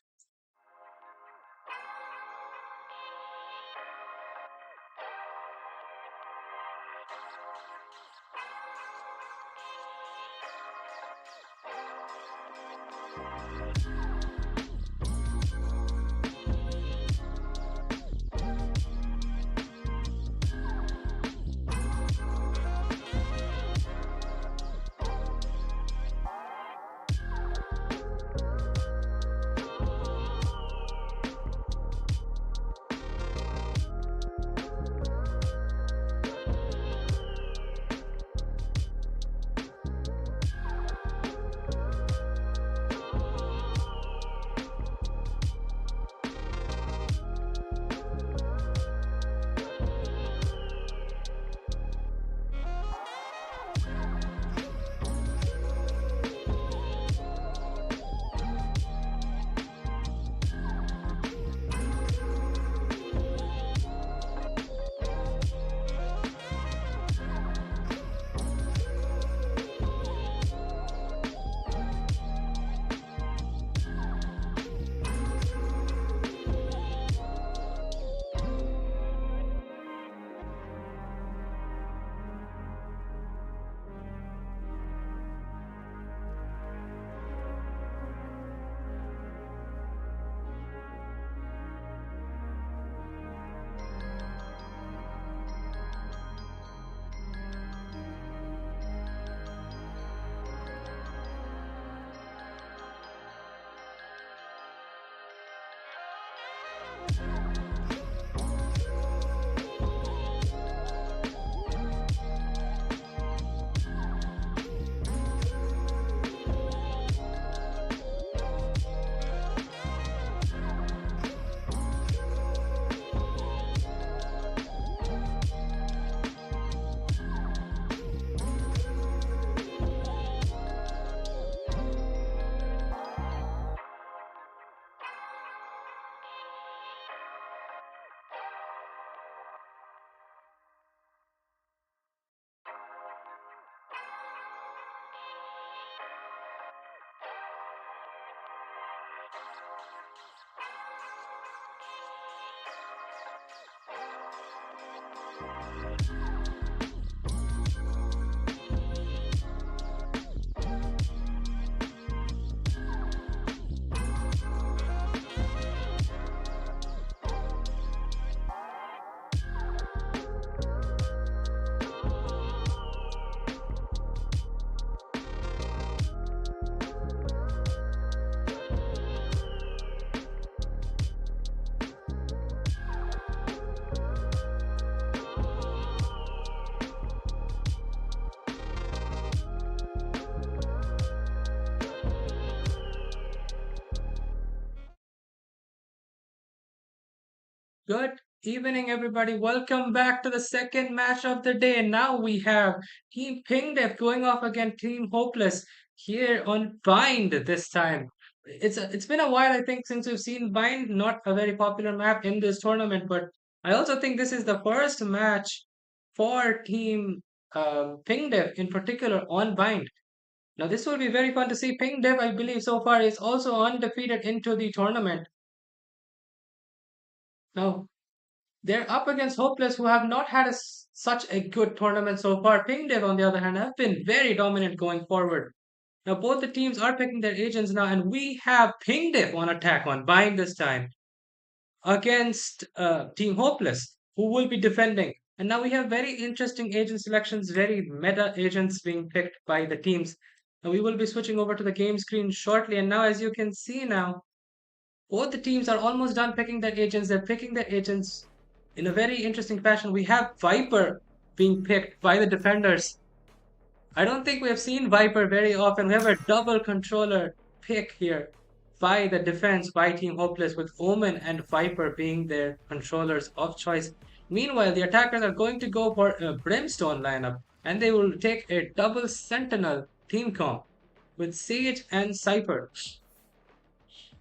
Good evening, everybody. Welcome back to the second match of the day. Now we have Team Pingdef going off against Team Hopeless here on Bind this time. It's been a while, I think, since we've seen Bind. Not a very popular map in this tournament, but I also think this is the first match for Team Pingdef in particular on Bind. Now this will be very fun to see. Pingdef, I believe, so far is also undefeated into the tournament. Now they're up against Hopeless, who have not had such a good tournament so far. Pingdev, on the other hand, have been very dominant going forward. Now, both the teams are picking their agents now, and we have Pingdev on attack on Bind this time against Team Hopeless, who will be defending. And now we have very interesting agent selections, very meta agents being picked by the teams. And we will be switching over to the game screen shortly. And now, as you can see now, both the teams are almost done picking their agents. They're picking their agents in a very interesting fashion. We have Viper being picked by the defenders. I don't think we have seen Viper very often. We have a double controller pick here by the defense by Team Hopeless, with Omen and Viper being their controllers of choice. Meanwhile, the attackers are going to go for a Brimstone lineup, and they will take a double Sentinel team comp with Sage and Cypher.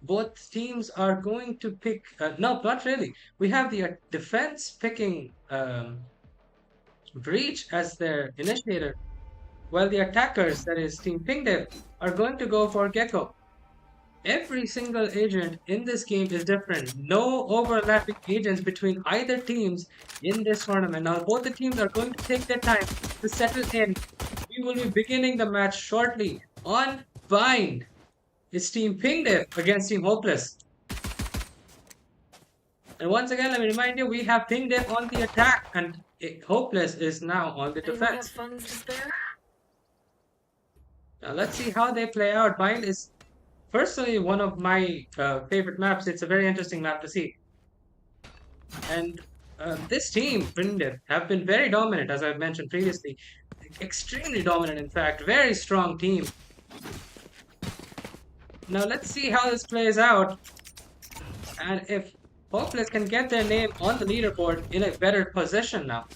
Both teams are going to pick. No, not really. We have the defense picking Breach as their initiator, while the attackers, that is Team Pingdev, are going to go for Gecko. Every single agent in this game is different. No overlapping agents between either teams in this tournament. Now, both the teams are going to take their time to settle in. We will be beginning the match shortly. On Bind, it's Team Pingdev against Team Hopeless. And once again, let me remind you, we have Pingdev on the attack, and Hopeless is now on the defense. Now, let's see how they play out. Bind is personally one of my favorite maps. It's a very interesting map to see. And this team, Pingdev, have been very dominant, as I've mentioned previously. Extremely dominant, in fact. Very strong team. Now, let's see how this plays out. And if Hopeless can get their name on the leaderboard in a better position now.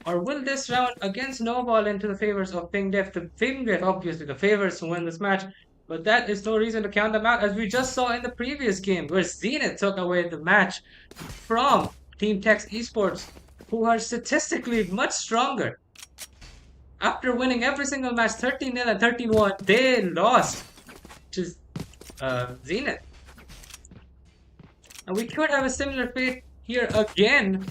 Or will this round again snowball into the favors of Pingdev? The Pingdev, obviously, the favors to win this match. But that is no reason to count them out, as we just saw in the previous game, where Zenith took away the match from Team Tex Esports, who are statistically much stronger. After winning every single match 13-0 and 13-1, they lost to Zenith. And we could have a similar fate here again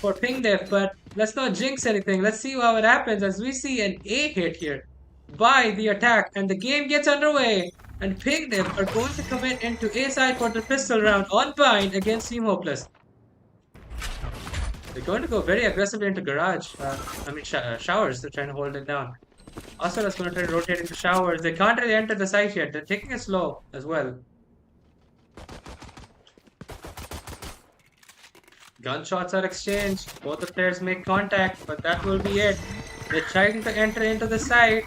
for Pingdev, but let's not jinx anything. Let's see how it happens, as we see an A hit here by the attack, and the game gets underway, and Pingdev are going to commit into A side for the pistol round on Bind against Team Hopeless. They're going to go very aggressively into garage. Showers. They're trying to hold it down. Asura's going to try to rotate into showers. They can't really enter the site yet. They're taking it slow as well. Gunshots are exchanged. Both the players make contact, but that will be it. They're trying to enter into the site.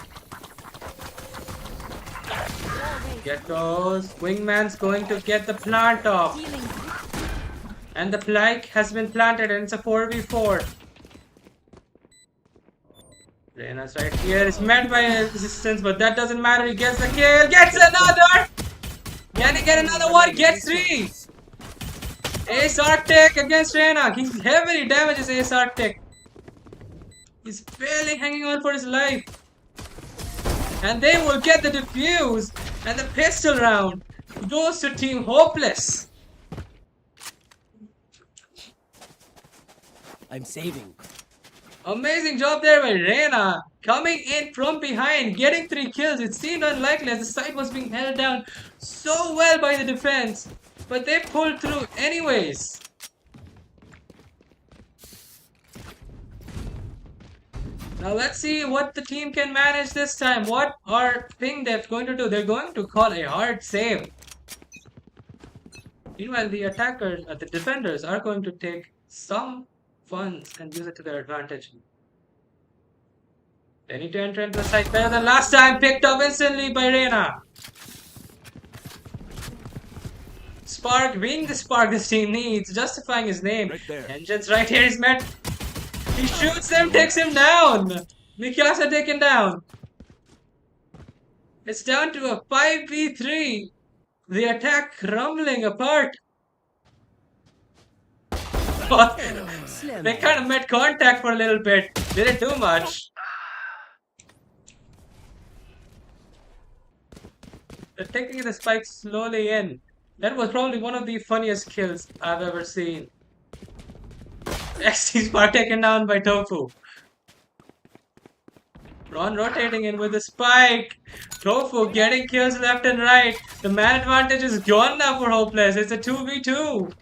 Geckos. Wingman's going to get the plant off. And the Plike has been planted, and it's a 4v4. Rena's right here is met by resistance, but that doesn't matter. He gets the kill. Gets another! Can he get another one? Gets 3! Ace Arctic against Rena. He heavily damages Ace Arctic. He's barely hanging on for his life. And they will get the defuse. And the pistol round goes to Team Hopeless. I'm saving. Amazing job there by Rena. Coming in from behind, getting 3 kills. It seemed unlikely as the site was being held down so well by the defense. But they pulled through anyways. Now let's see what the team can manage this time. What are Pingdev going to do? They're going to call a hard save. Meanwhile, the attackers, the defenders are going to take some funds and use it to their advantage. They need to enter into the site better than last time. Picked up instantly by Rena. Spark, being the spark this team needs, justifying his name. Right there. Engine's right here is met. He shoots him, takes him down. Mikasa taken down. It's down to a 5v3. The attack crumbling apart. They kind of made contact for a little bit. Didn't do much. They're taking the spike slowly in. That was probably one of the funniest kills I've ever seen. XT's part taken down by Tofu. Ron rotating in with the spike. Tofu getting kills left and right. The man advantage is gone now for Hopeless. It's a 2v2.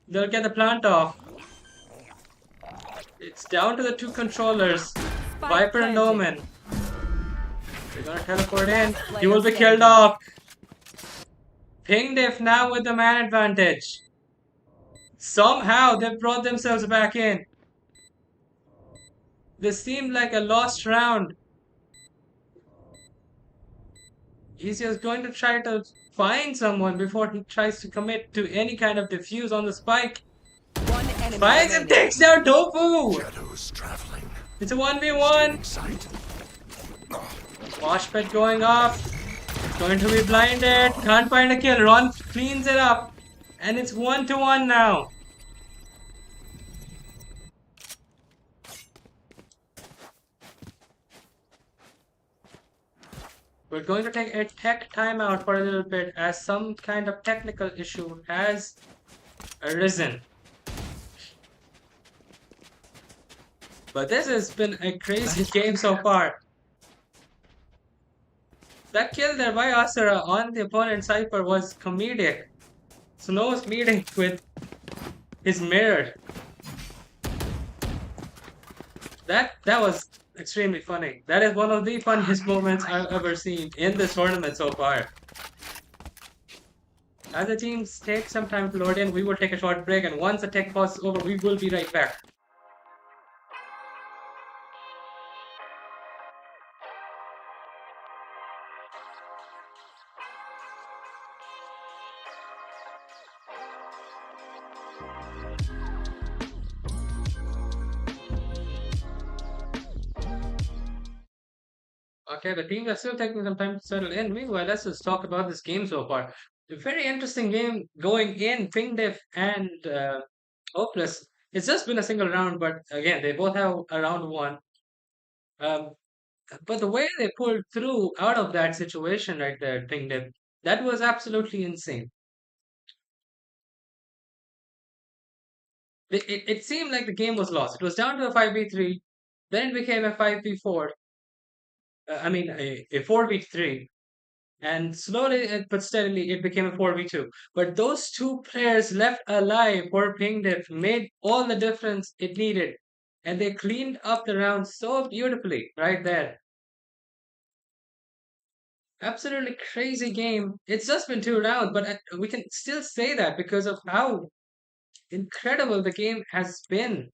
They'll get the plant off. It's down to the 2 controllers. Viper and Omen. They're gonna teleport in. He will be killed off. Pingdev now with the man advantage. Somehow they brought themselves back in. This seemed like a lost round. He's just going to try to find someone before he tries to commit to any kind of defuse on the spike. One enemy Finds him, takes down Tofu! Shadows traveling. It's a 1v1. Sight. Washpit going off. Going to be blinded. Can't find a kill. Ron cleans it up. And it's 1-1 now. We're going to take a tech timeout for a little bit as some kind of technical issue has arisen. But this has been a crazy game so far. That kill there by Asura on the opponent Cypher was comedic. Snow's meeting with his mirror. That was extremely funny. That is one of the funniest moments I've ever seen in this tournament so far. As the teams take some time to load in, we will take a short break, and once the tech pause is over, we will be right back. Okay, the teams are still taking some time to settle in. Meanwhile, let's just talk about this game so far. A very interesting game going in. Ping Diff and Hopeless. It's just been a single round, but again, they both have a round one. Um, but the way they pulled through out of that situation right there, Ping Diff, that was absolutely insane. It seemed like the game was lost. It was down to a 5v3, then it became a 5v4. I mean, a 4v3. And slowly but steadily, it became a 4v2. But those two players left alive for Ping Diff made all the difference it needed. And they cleaned up the round so beautifully right there. Absolutely crazy game. It's just been 2 rounds, but we can still say that because of how incredible the game has been.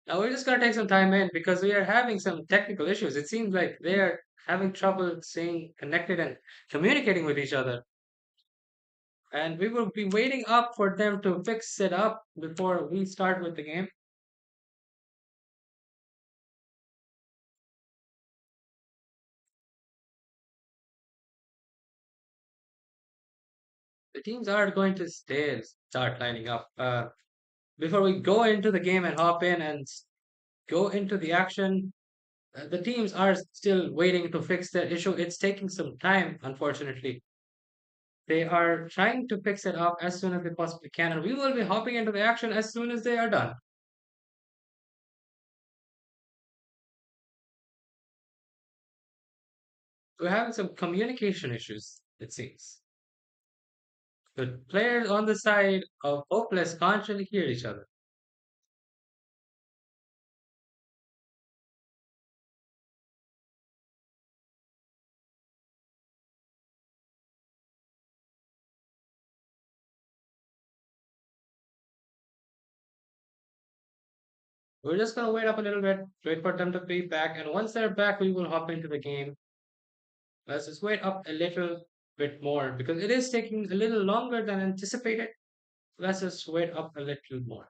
Now we're just gonna take some time in because we are having some technical issues. It seems like they are having trouble staying connected and communicating with each other. And we will be waiting up for them to fix it up before we start with the game. The teams are going to start lining up. Before we go into the game and hop in and go into the action, the teams are still waiting to fix their issue. It's taking some time, unfortunately. They are trying to fix it up as soon as they possibly can, and we will be hopping into the action as soon as they are done. We're having some communication issues, it seems. The players on the side of Hopeless can't really hear each other. We're just gonna wait up a little bit, wait for them to be back, and once they're back, we will hop into the game. Let's just wait up a little bit more because it is taking a little longer than anticipated. Let's just wait up a little more.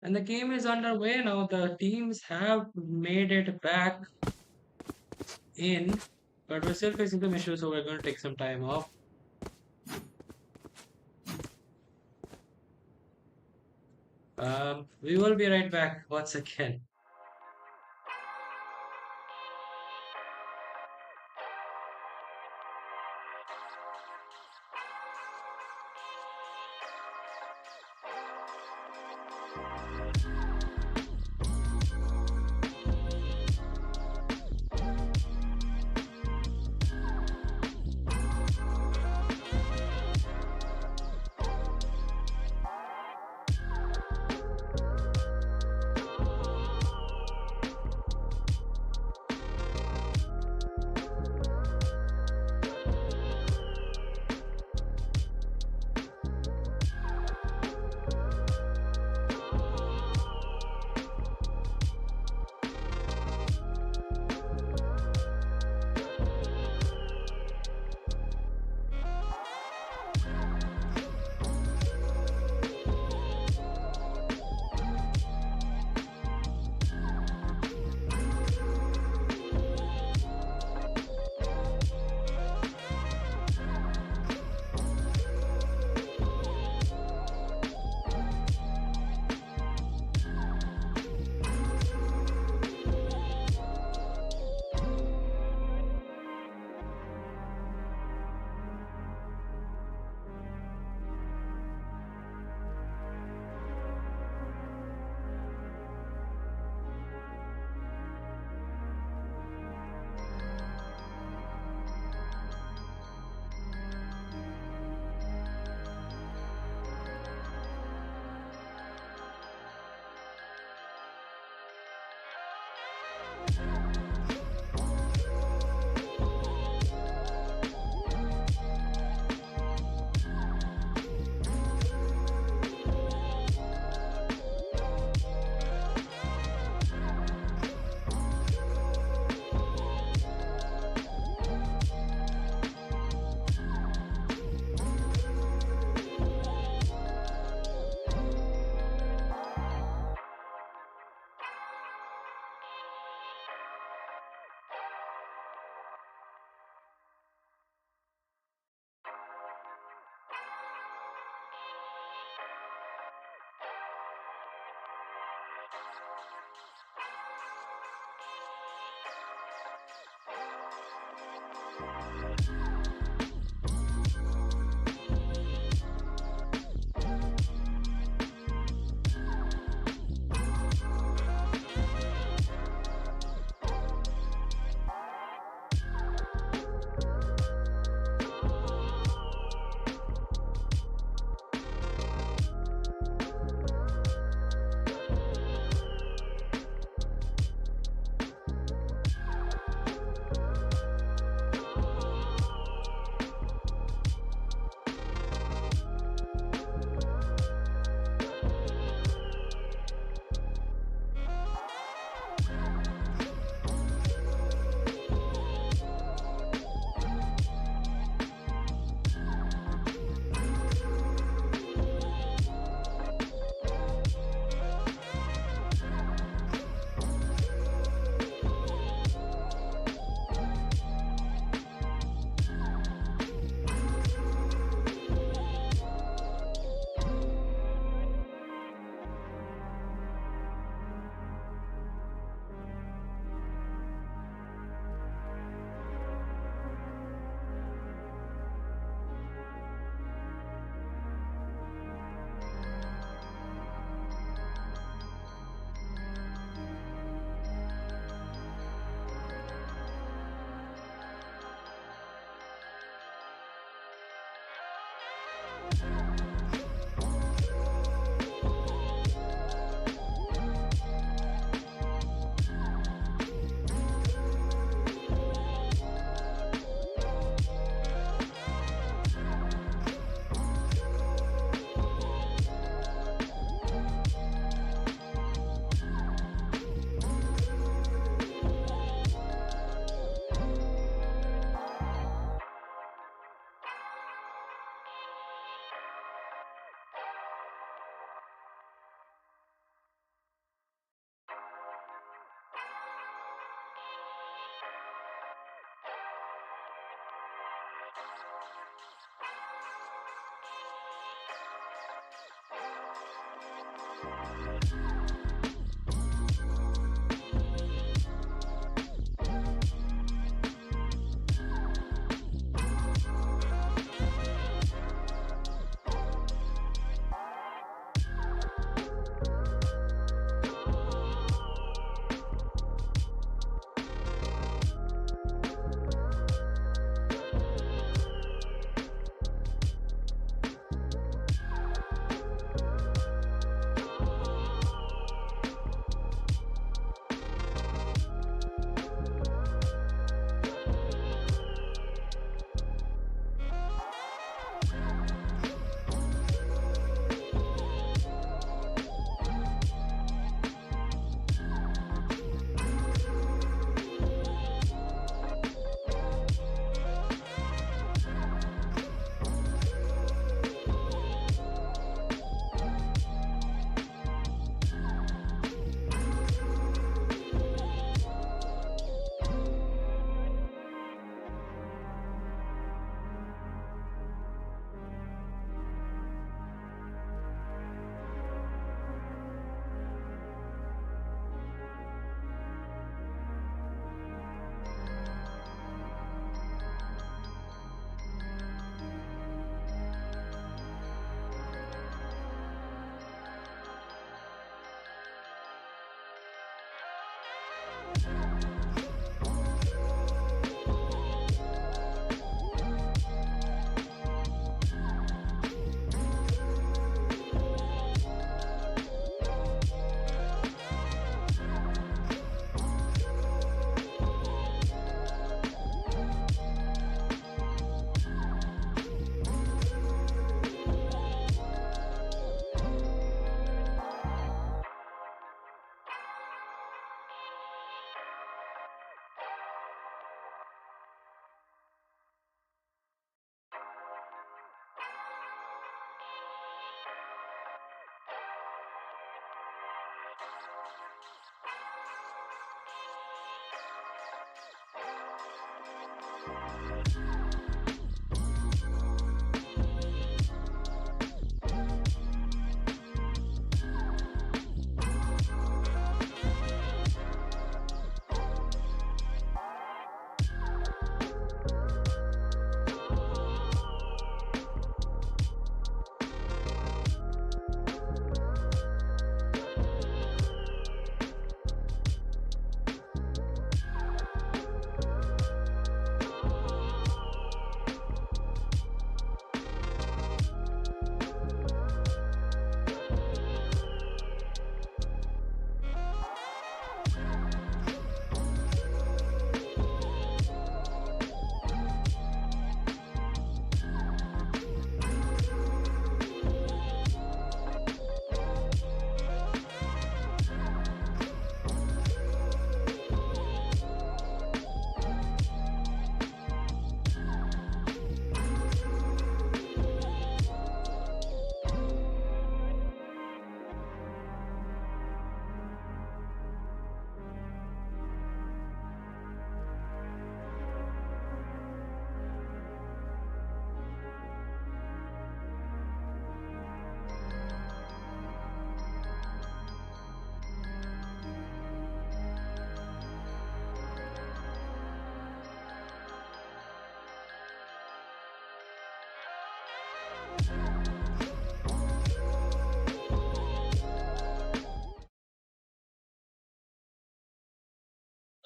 And the game is underway now. The teams have made it back in, but we're still facing some issues, so we're going to take some time off. We will be right back once again.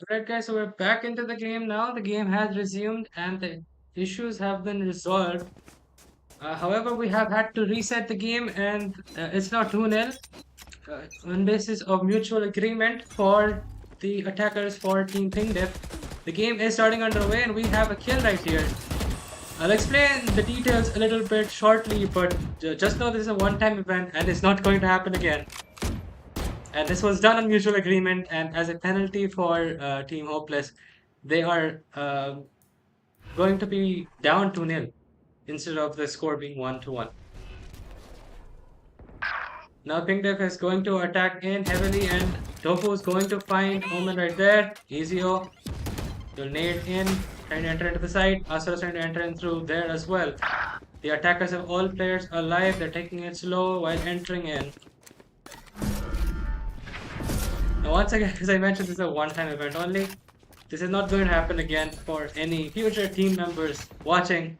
Alright, guys, so we're back into the game now. The game has resumed and the issues have been resolved. However, we have had to reset the game and it's now 2-0 on basis of mutual agreement for the attackers for Team Pingdip. The game is starting underway and we have a kill right here. I'll explain the details a little bit shortly, but just know this is a one-time event and it's not going to happen again. And this was done on mutual agreement, and as a penalty for Team Hopeless, they are going to be down 2-0 instead of the score being 1-1. Now Pingdip is going to attack in heavily, and Tofu is going to find Omen right there. Ezio will nade in, trying to enter into the side. Asura is trying to enter in through there as well. The attackers have all players alive. They're taking it slow while entering in. Now once again, as I mentioned, this is a one-time event only. This is not going to happen again for any future team members watching.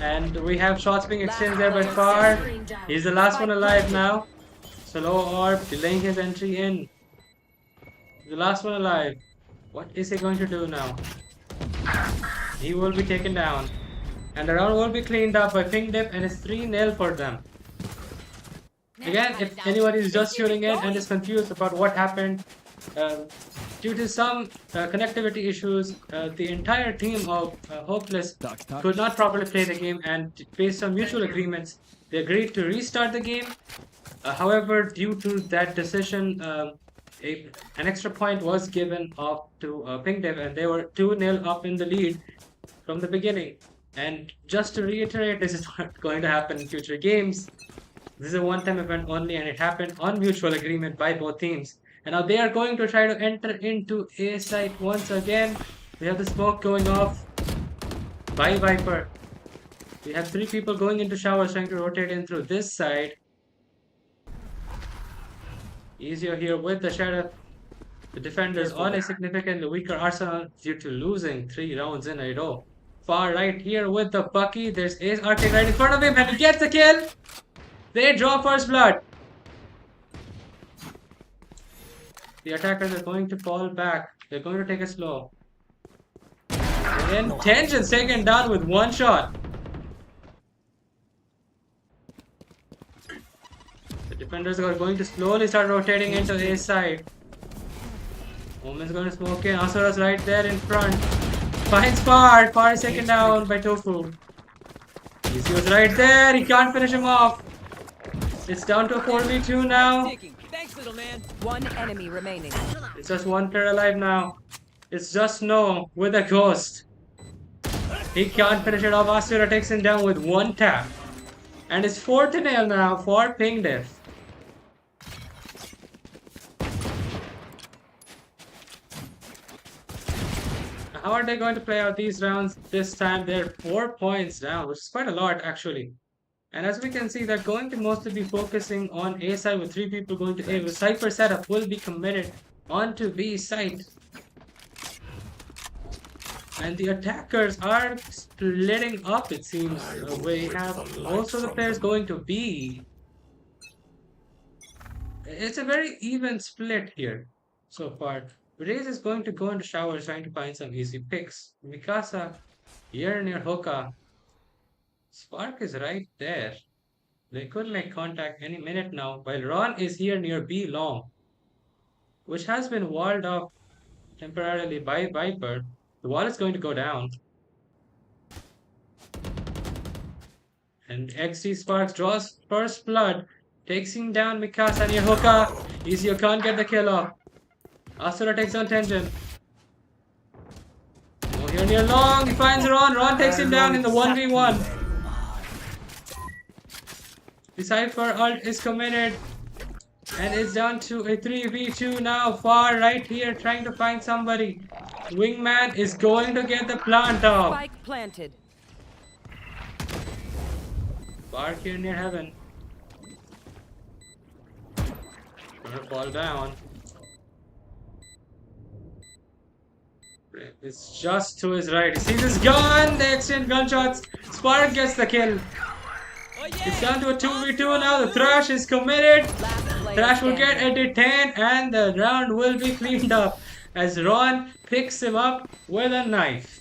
And we have shots being exchanged there by Far. He's the last one alive now. Slow Orb delaying his entry in. The last one alive. What is he going to do now? He will be taken down. And the round will be cleaned up by Pingdip, and it's 3-0 for them. Again, if anyone is just tuning in and is confused about what happened, due to some connectivity issues, the entire team of Hopeless could not properly play the game, and based on mutual agreements, they agreed to restart the game. However, due to that decision, an extra point was given off to Pingdip, and they were 2-0 up in the lead from the beginning. And just to reiterate, this is not going to happen in future games. This is a one-time event only, and it happened on mutual agreement by both teams. And now they are going to try to enter into A site once again. We have the smoke going off by Viper. We have 3 people going into showers trying to rotate in through this side. Easier here with the Sheriff. The defenders on a significantly weaker arsenal due to losing 3 rounds in a row. Far right here with the Bucky. There's Ace Arctic right in front of him, and he gets the kill. They draw first blood. The attackers are going to fall back. They're going to take it slow. And Tension's taken down with one shot. The defenders are going to slowly start rotating into A side. Omen's going to smoke in. Asura's right there in front. Finds Far. Far is taken down by Tofu. Easy was right there. He can't finish him off. It's down to a 4v2 now. Thanks, little man. One enemy remaining. It's just one player alive now. It's just No with a ghost. He can't finish it off. Asura takes him down with one tap. And it's 4-0 now for Ping Def. How are they going to play out these rounds this time? They're 4 points down, which is quite a lot actually. And as we can see, they're going to mostly be focusing on A side with 3 people going to A. The Cypher setup will be committed onto B side. And the attackers are splitting up, it seems. We have most of the players going to B. It's a very even split here so far. Raze is going to go into showers trying to find some easy picks. Mikasa here near Hoka. Spark is right there. They could make contact any minute now, while Ron is here near B long, which has been walled off temporarily by Viper. The wall is going to go down. And XD Sparks draws first blood, takes him down Mikasa near Hoka. Easy, can't get the kill off. Asura takes on Tension. Oh, here near long, he finds Ron. Ron takes him down in the 1v1. The Cypher ult is committed. And it's down to a 3v2 now. Far right here trying to find somebody. Wingman is going to get the plant off. Spike planted. Far here near heaven. Gonna fall down. It's just to his right. He sees his gun. They exchange gunshots. Spark gets the kill. It's down to a 2v2 now. The Thrash is committed. Thrash will get a detain and the round will be cleaned up as Ron picks him up with a knife.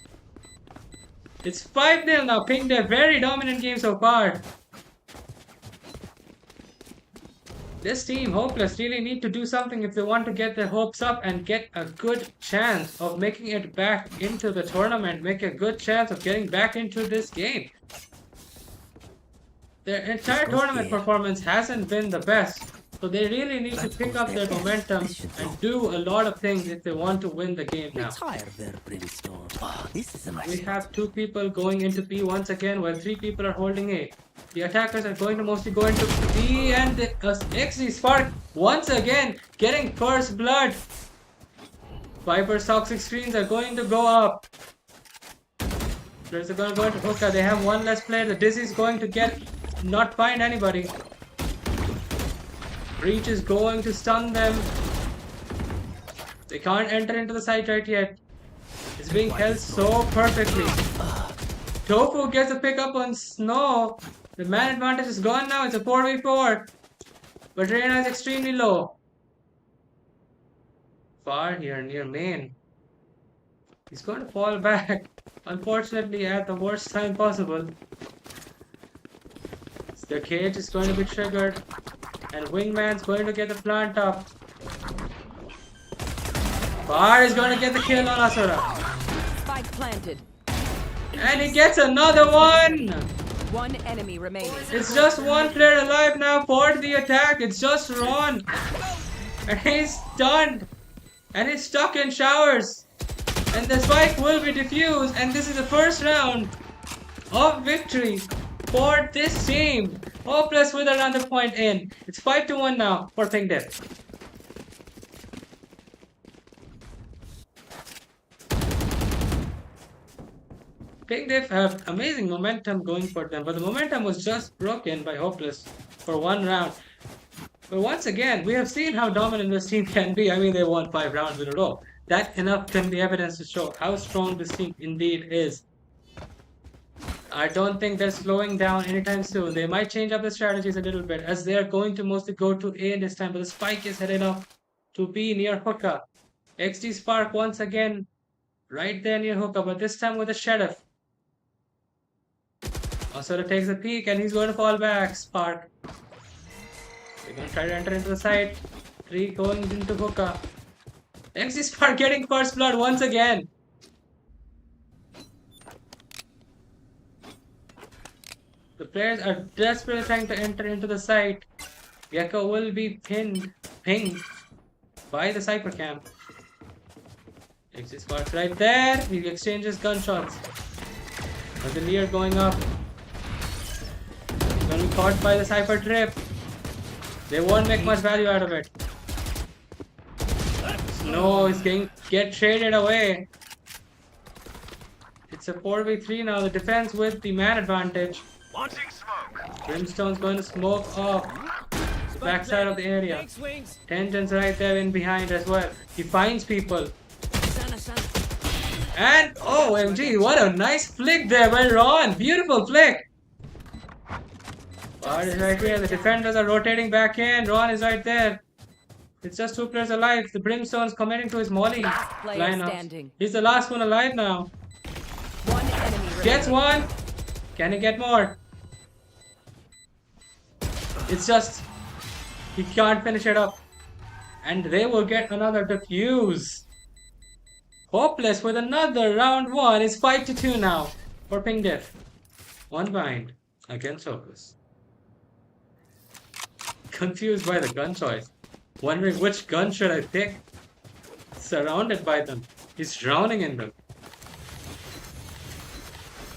It's 5-0 now. Ping Def, very dominant game so far. This team, Hopeless, really need to do something if they want to get their hopes up and get a good chance of making it back into the tournament. Make a good chance of getting back into this game. Their entire tournament performance hasn't been the best. So they really need to pick up their momentum and do a lot of things if they want to win the game now. We have 2 people going into B once again while 3 people are holding A. The attackers are going to mostly go into B and the XZ Spark once again getting first blood. Viper's toxic screens are going to go up. Players are going to go into Hookah. They have 1 less player. The Dizzy is going to not find anybody. Breach is going to stun them. They can't enter into the site right yet. It's being held so perfectly. Tofu gets a pick up on Snow. The man advantage is gone now. It's a 4v4. But Reyna is extremely low. Far here near main. He's going to fall back. Unfortunately at the worst time possible. The cage is going to be triggered. And Wingman's going to get the plant up. Far is going to get the kill on Asura. Spike planted. And he gets another one! 1 enemy remaining. It's just 1 player alive now for the attack. It's just Ron. And he's stunned. And he's stuck in showers. And the spike will be defused. And this is the first round of victory for this team. Hopeless with another point in. It's 5-1 now for Ping Def. Ping Def have amazing momentum going for them, but the momentum was just broken by Hopeless for 1 round. But once again, we have seen how dominant this team can be. I mean, they won 5 rounds in a row. That enough can be evidence to show how strong this team indeed is. I don't think they're slowing down anytime soon. They might change up the strategies a little bit as they are going to mostly go to A this time, but the spike is headed up to be near hookah. XD Spark once again right there near hookah, but this time with a sheriff. Asura takes a peek and he's going to fall back. Spark. They're going to try to enter into the site. 3 going into hookah. XD Spark getting first blood once again. The players are desperately trying to enter into the site. Gecko will be pinged by the Cypher Camp. XD Spark's right there. He exchanges gunshots. But the Lear going up. He's gonna be caught by the Cypher Trip. They won't make much value out of it. No, he's going to get traded away. It's a 4v3 now. The defense with the man advantage. Brimstone's going to smoke off the backside of the area. Tension's right there in behind as well. He finds people. And OMG, what a nice flick there by Ron. Beautiful flick. Bard is right here. The defenders are rotating back in. Ron is right there. It's just 2 players alive. The Brimstone's committing to his Molly lineup. He's the last one alive now. One enemy Gets remaining. one. Can he get more? It's just he can't finish it up. And they will get another defuse. Hopeless with another round 1. It's 5-2 now for Ping Def. 1 bind against Hopeless. Confused by the gun choice. Wondering which gun should I pick. Surrounded by them. He's drowning in them.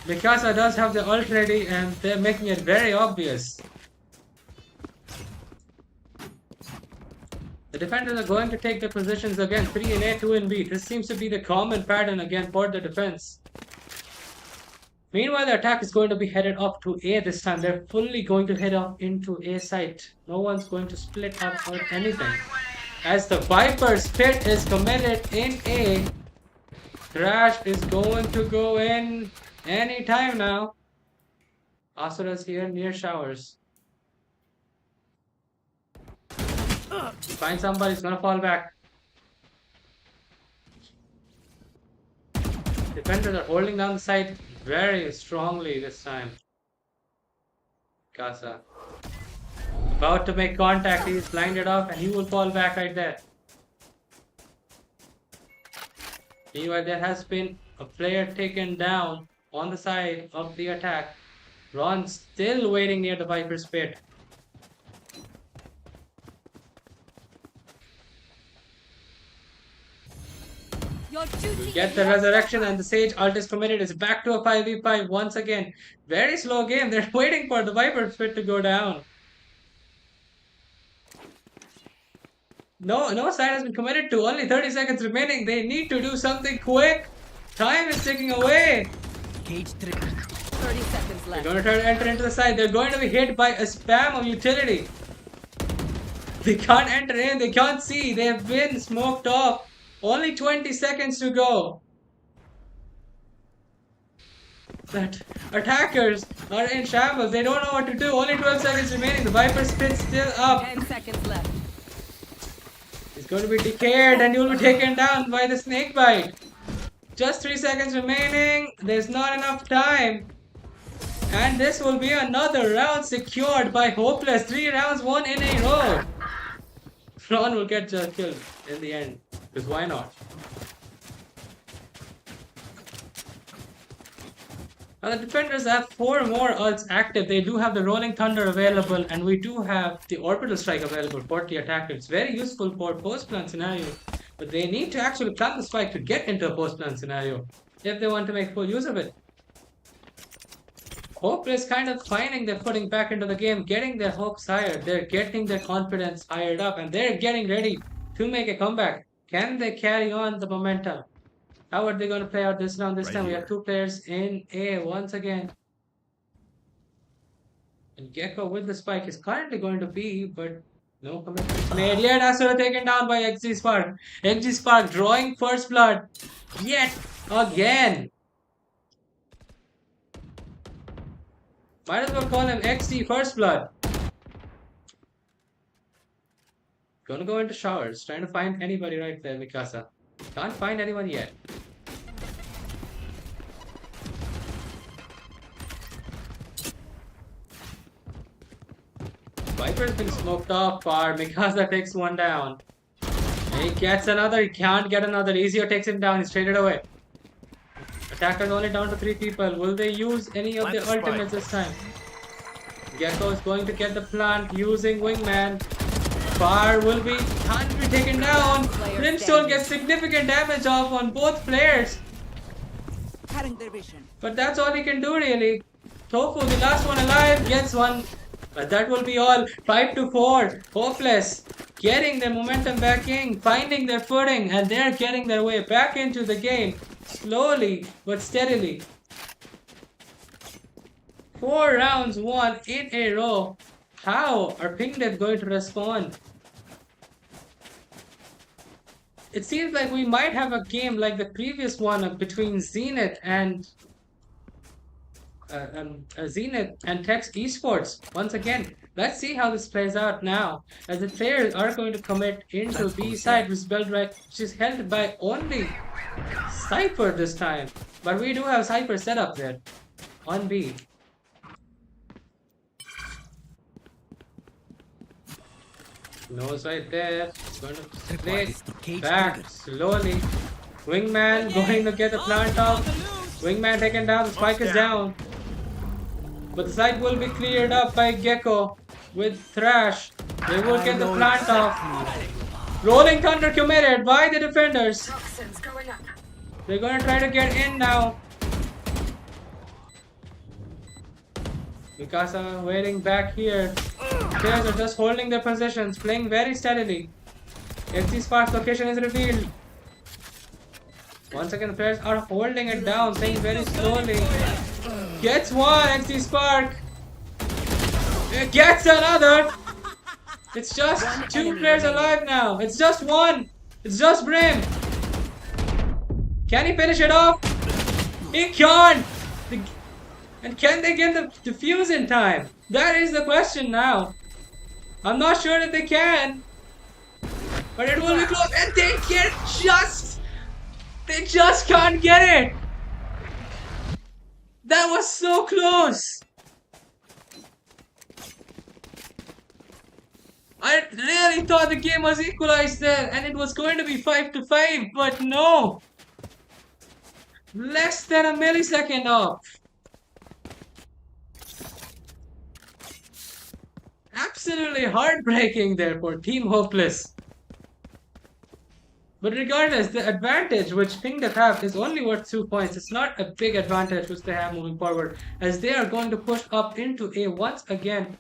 Mikasa does have the ult ready and they're making it very obvious. The defenders are going to take their positions again, 3 in A, 2 in B. This seems to be the common pattern again for the defense. Meanwhile, the attack is going to be headed up to A this time. They're fully going to head up into A site. No one's going to split up or anything. As the Viper's pit is committed in A, Crash is going to go in any time now. Asura's here near showers. Find somebody, he's gonna fall back. Defenders are holding down the site very strongly this time. Casa. About to make contact, he's blinded off and he will fall back right there. Meanwhile, there has been a player taken down on the side of the attack. Ron still waiting near the Viper's pit. We get the resurrection and the Sage ult is committed. It's back to a 5v5 once again. Very slow game. They're waiting for the Viper's pit to go down. No side has been committed to. Only 30 seconds remaining. They need to do something quick. Time is ticking away. 30 seconds left. They're going to try to enter into the side. They're going to be hit by a spam of utility. They can't enter in. They can't see. They have been smoked off. Only 20 seconds to go. But attackers are in shambles. They don't know what to do. Only 12 seconds remaining. The Viper's pit still up. 10 seconds left. It's going to be decayed and you'll be taken down by the snake bite. Just 3 seconds remaining. There's not enough time. And this will be another round secured by Hopeless. 3 rounds, 1 in a row. Ron will get just killed in the end. Because why not? Now the defenders have 4 more ults active. They do have the Rolling Thunder available and we do have the Orbital Strike available for the attacker. It's very useful for post-plant scenario. But they need to actually plant the spike to get into a post-plant scenario if they want to make full use of it. Hopeless kind of finding their footing back into the game, getting their hopes higher. They're getting their confidence fired up and they're getting ready to make a comeback. Can they carry on the momentum? How are they going to play out this round? This time we have 2 players in A once again. And Gecko with the spike is currently going to B, but no commitment made yet. Asura taken down by XG Spark. XG Spark drawing first blood yet again. Might as well call him XD First Blood. Gonna go into showers, trying to find anybody right there, Mikasa. Can't find anyone yet. Viper's been smoked off far. Mikasa takes one down. He gets another. He can't get another. Ezio takes him down. He's traded away. Attackers only down to 3 people. Will they use any of their ultimates this time? Gecko is going to get the plant using Wingman. Far will be can't be taken down. Brimstone gets significant damage off on both players. But that's all he can do really. Tofu, the last one alive, gets one. But that will be all. 5 to 4. Hopeless. Getting their momentum back in, finding their footing, and they're getting their way back into the game. Slowly but steadily. 4 rounds won in a row. How are Pingdev going to respond? It seems like we might have a game like the previous one between Zenith and Tex Esports. Once again, let's see how this plays out now. As the players are going to commit into B side, which is held by only Cypher this time. But we do have Cypher set up there on B. Nose right there. It's going to split back slowly. Wingman going to get the plant off. Wingman taken down. The spike is down. But the site will be cleared up by Gecko with Thrash. They will get the plant off. Rolling Thunder committed by the defenders. They're going to try to get in now. Mikasa waiting back here. Players are just holding their positions, playing very steadily. FC Spark's location is revealed. Once again, the players are holding it down, playing very slowly. Gets one, FC Spark. Gets another. It's just 2 players alive now. It's just one. It's just Brim. Can he finish it off? He can't. And can they get the defuse in time? That is the question now. I'm not sure that they can. But it will be close. And they get they just can't get it. That was so close. I really thought the game was equalized there and it was going to be 5 to 5, but no. Less than a millisecond off. Absolutely heartbreaking there for Team Hopeless. But regardless, the advantage which Pingdev have is only worth 2 points. It's not a big advantage which they have moving forward, as they are going to push up into A once again.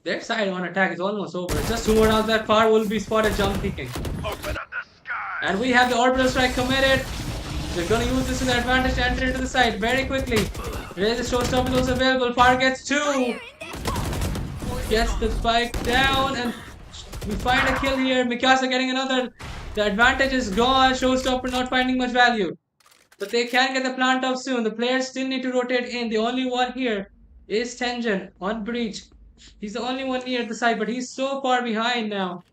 Their side on attack is almost over. It's just 2 more rounds that far will be spotted jump peeking. And we have the orbital strike committed. They're going to use this to their advantage to enter into the side very quickly. Raise the showstopper is also available. Far gets 2. Gets the spike down and we find a kill here. Mikasa getting another. The advantage is gone. Showstopper not finding much value. But they can get the plant off soon. The players still need to rotate in. The only one here is Tenjin on breach. He's the only one near the side, but he's so far behind now.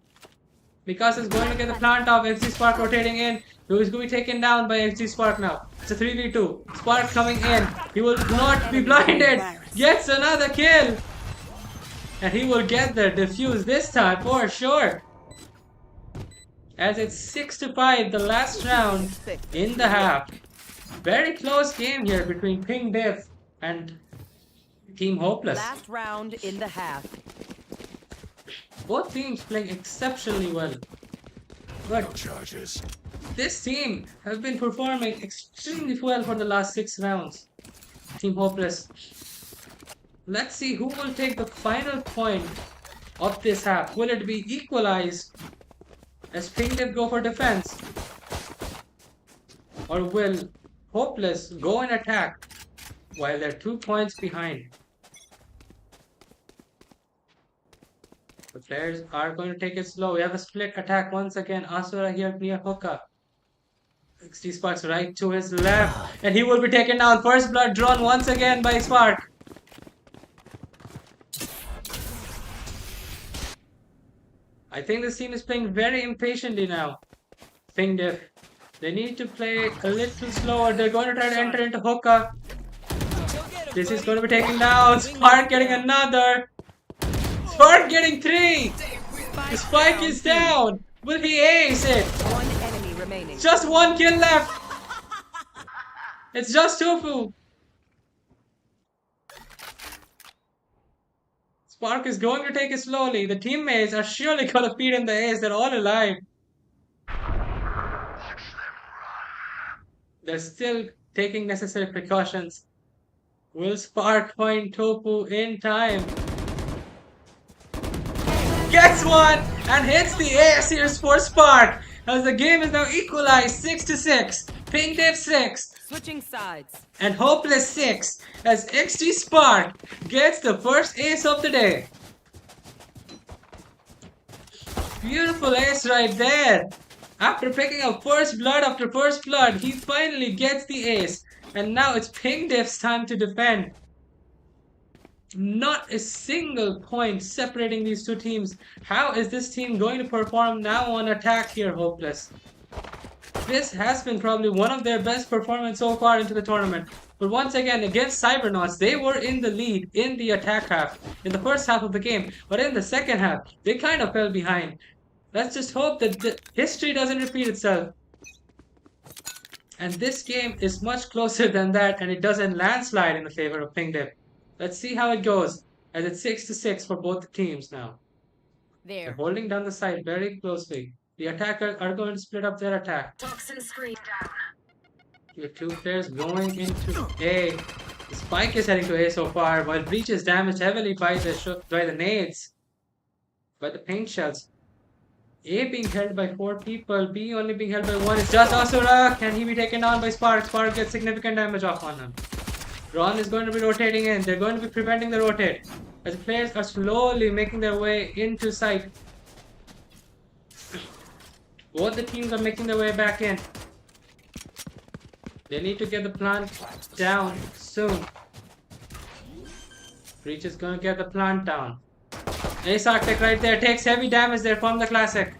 Mikasa is going to get the plant off. XG Spark rotating in. He is going to be taken down by XG Spark now. It's a 3v2. Spark coming in. He will not be blinded. Gets another kill. And he will get the defuse this time for sure. As it's 6 to 5, the last round in the half. Very close game here between Pingdev and Team Hopeless. Last round in the half. Both teams playing exceptionally well. But this team has been performing extremely well for the last 6 rounds. Team Hopeless. Let's see who will take the final point of this half. Will it be equalized as Pingdev go for defense? Or will Hopeless go and attack while they're 2 points behind? The players are going to take it slow. We have a split attack once again. Asura here near Hookah. XD Sparks right to his left. And he will be taken down. First blood drawn once again by Spark. I think this team is playing very impatiently now. Ping Diff. They need to play a little slower. They're going to try to enter into hookah. This is going to be taken down. Spark getting another. Spark getting 3. The spike is down. Will he ace it? One enemy remaining. Just 1 kill left. It's just Tofu. Spark is going to take it slowly. The teammates are surely going to feed him the ace. They're all alive. They're still taking necessary precautions. Will Spark find Tofu in time? Gets one and hits the ace here for Spark. As the game is now equalized 6-6. Ping Div 6 Switching sides. and Hopeless 6 as XG Spark gets the first ace of the day. Beautiful ace right there. After picking up first blood after first blood, he finally gets the ace. And now it's Ping Diff's time to defend. Not a single point separating these two teams. How is this team going to perform now on attack here, Hopeless? This has been probably one of their best performances so far into the tournament. But once again, against Cybernauts, they were in the lead in the attack half, in the first half of the game. But in the second half, they kind of fell behind. Let's just hope that the history doesn't repeat itself. And this game is much closer than that, and it doesn't landslide in the favor of Ping Dip. Let's see how it goes, as it's 6-6 for both the teams now. They're There. holding down the side very closely. The attackers are going to split up their attack. Toxin screen down. Your 2 players going into A. The Spike is heading to A so far, while Breach is damaged heavily by the nades, by the paint shells. A being held by 4 people, B only being held by 1. It's just Asura. Can he be taken down by Spark? Spark gets significant damage off on him. Ron is going to be rotating in. They're going to be preventing the rotate, as the players are slowly making their way into sight. Both the teams are making their way back in. They need to get the plant down soon. Breach is going to get the plant down. Ace Arctic right there takes heavy damage there from the classic.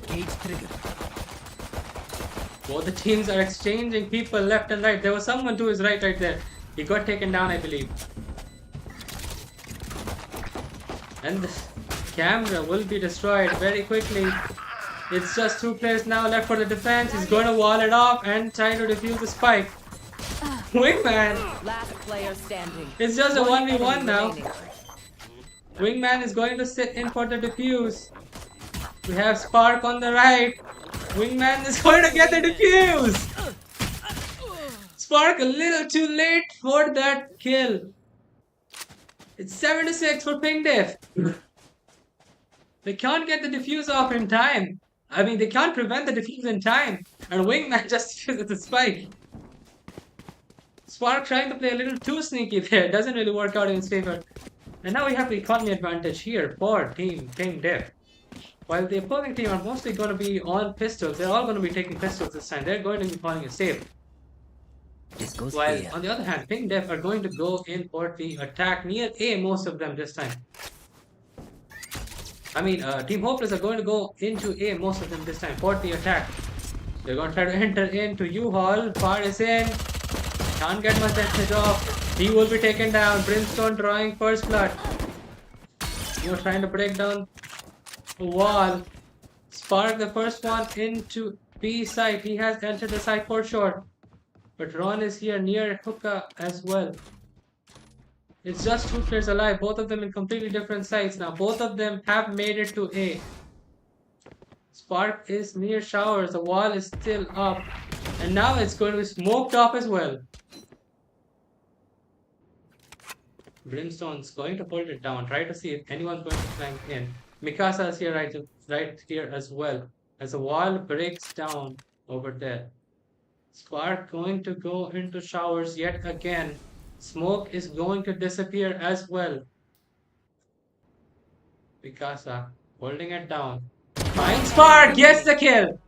Gauge trigger. Both the teams are exchanging people left and right. There was someone to his right there. He got taken down, I believe. And the camera will be destroyed very quickly. It's just 2 players now left for the defense. He's going to wall it off and try to defuse the spike. Wingman! Last player standing. It's just a One 1v1 enemy now. remaining. Wingman is going to sit in for the defuse. We have Spark on the right. Wingman is going to get the defuse. Spark a little too late for that kill. It's 7-6 for Ping Diff. They can't get the defuse off in time. I mean, they can't prevent the defuse in time. And Wingman just defuses the spike. Spark trying to play a little too sneaky there. Doesn't really work out in his favor. And now we have the economy advantage here for Team Ping Diff. While the opposing team are mostly going to be on pistols, they're all going to be taking pistols this time. They're going to be calling it safe. This goes While here. on the other hand, Ping Diff are going to go in for the attack near A, most of them this time. I mean, Team Hopeless are going to go into A, most of them this time, for the attack. They're going to try to enter into U-Hall. Far is in. Can't get much damage off. He will be taken down. Brimstone drawing first blood. You're trying to break down the wall. Spark the first one into B site. He has entered the site for sure. But Ron is here near hookah as well. It's just 2 players alive. Both of them in completely different sites now. Both of them have made it to A. Spark is near showers. The wall is still up. And now it's going to be smoked off as well. Brimstone's going to hold it down. Try to see if anyone's going to climb in. Mikasa is here right here as well. As the wall breaks down over there. Spark going to go into showers yet again. Smoke is going to disappear as well. Mikasa holding it down. Fine, Spark gets the kill.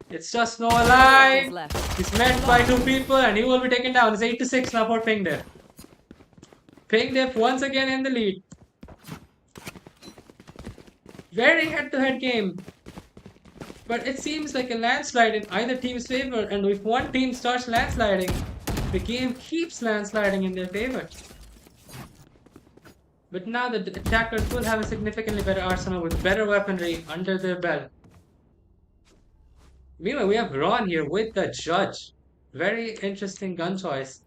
It's just no alive. Left. He's met by 2 people and he will be taken down. It's 8-6 now for Ping Diff. Ping Diff once again in the lead. Very head-to-head game. But it seems like a landslide in either team's favor, and if one team starts landsliding, the game keeps landsliding in their favor. But now the attackers will have a significantly better arsenal with better weaponry under their belt. Meanwhile, we have Ron here with the judge. Very interesting gun choice.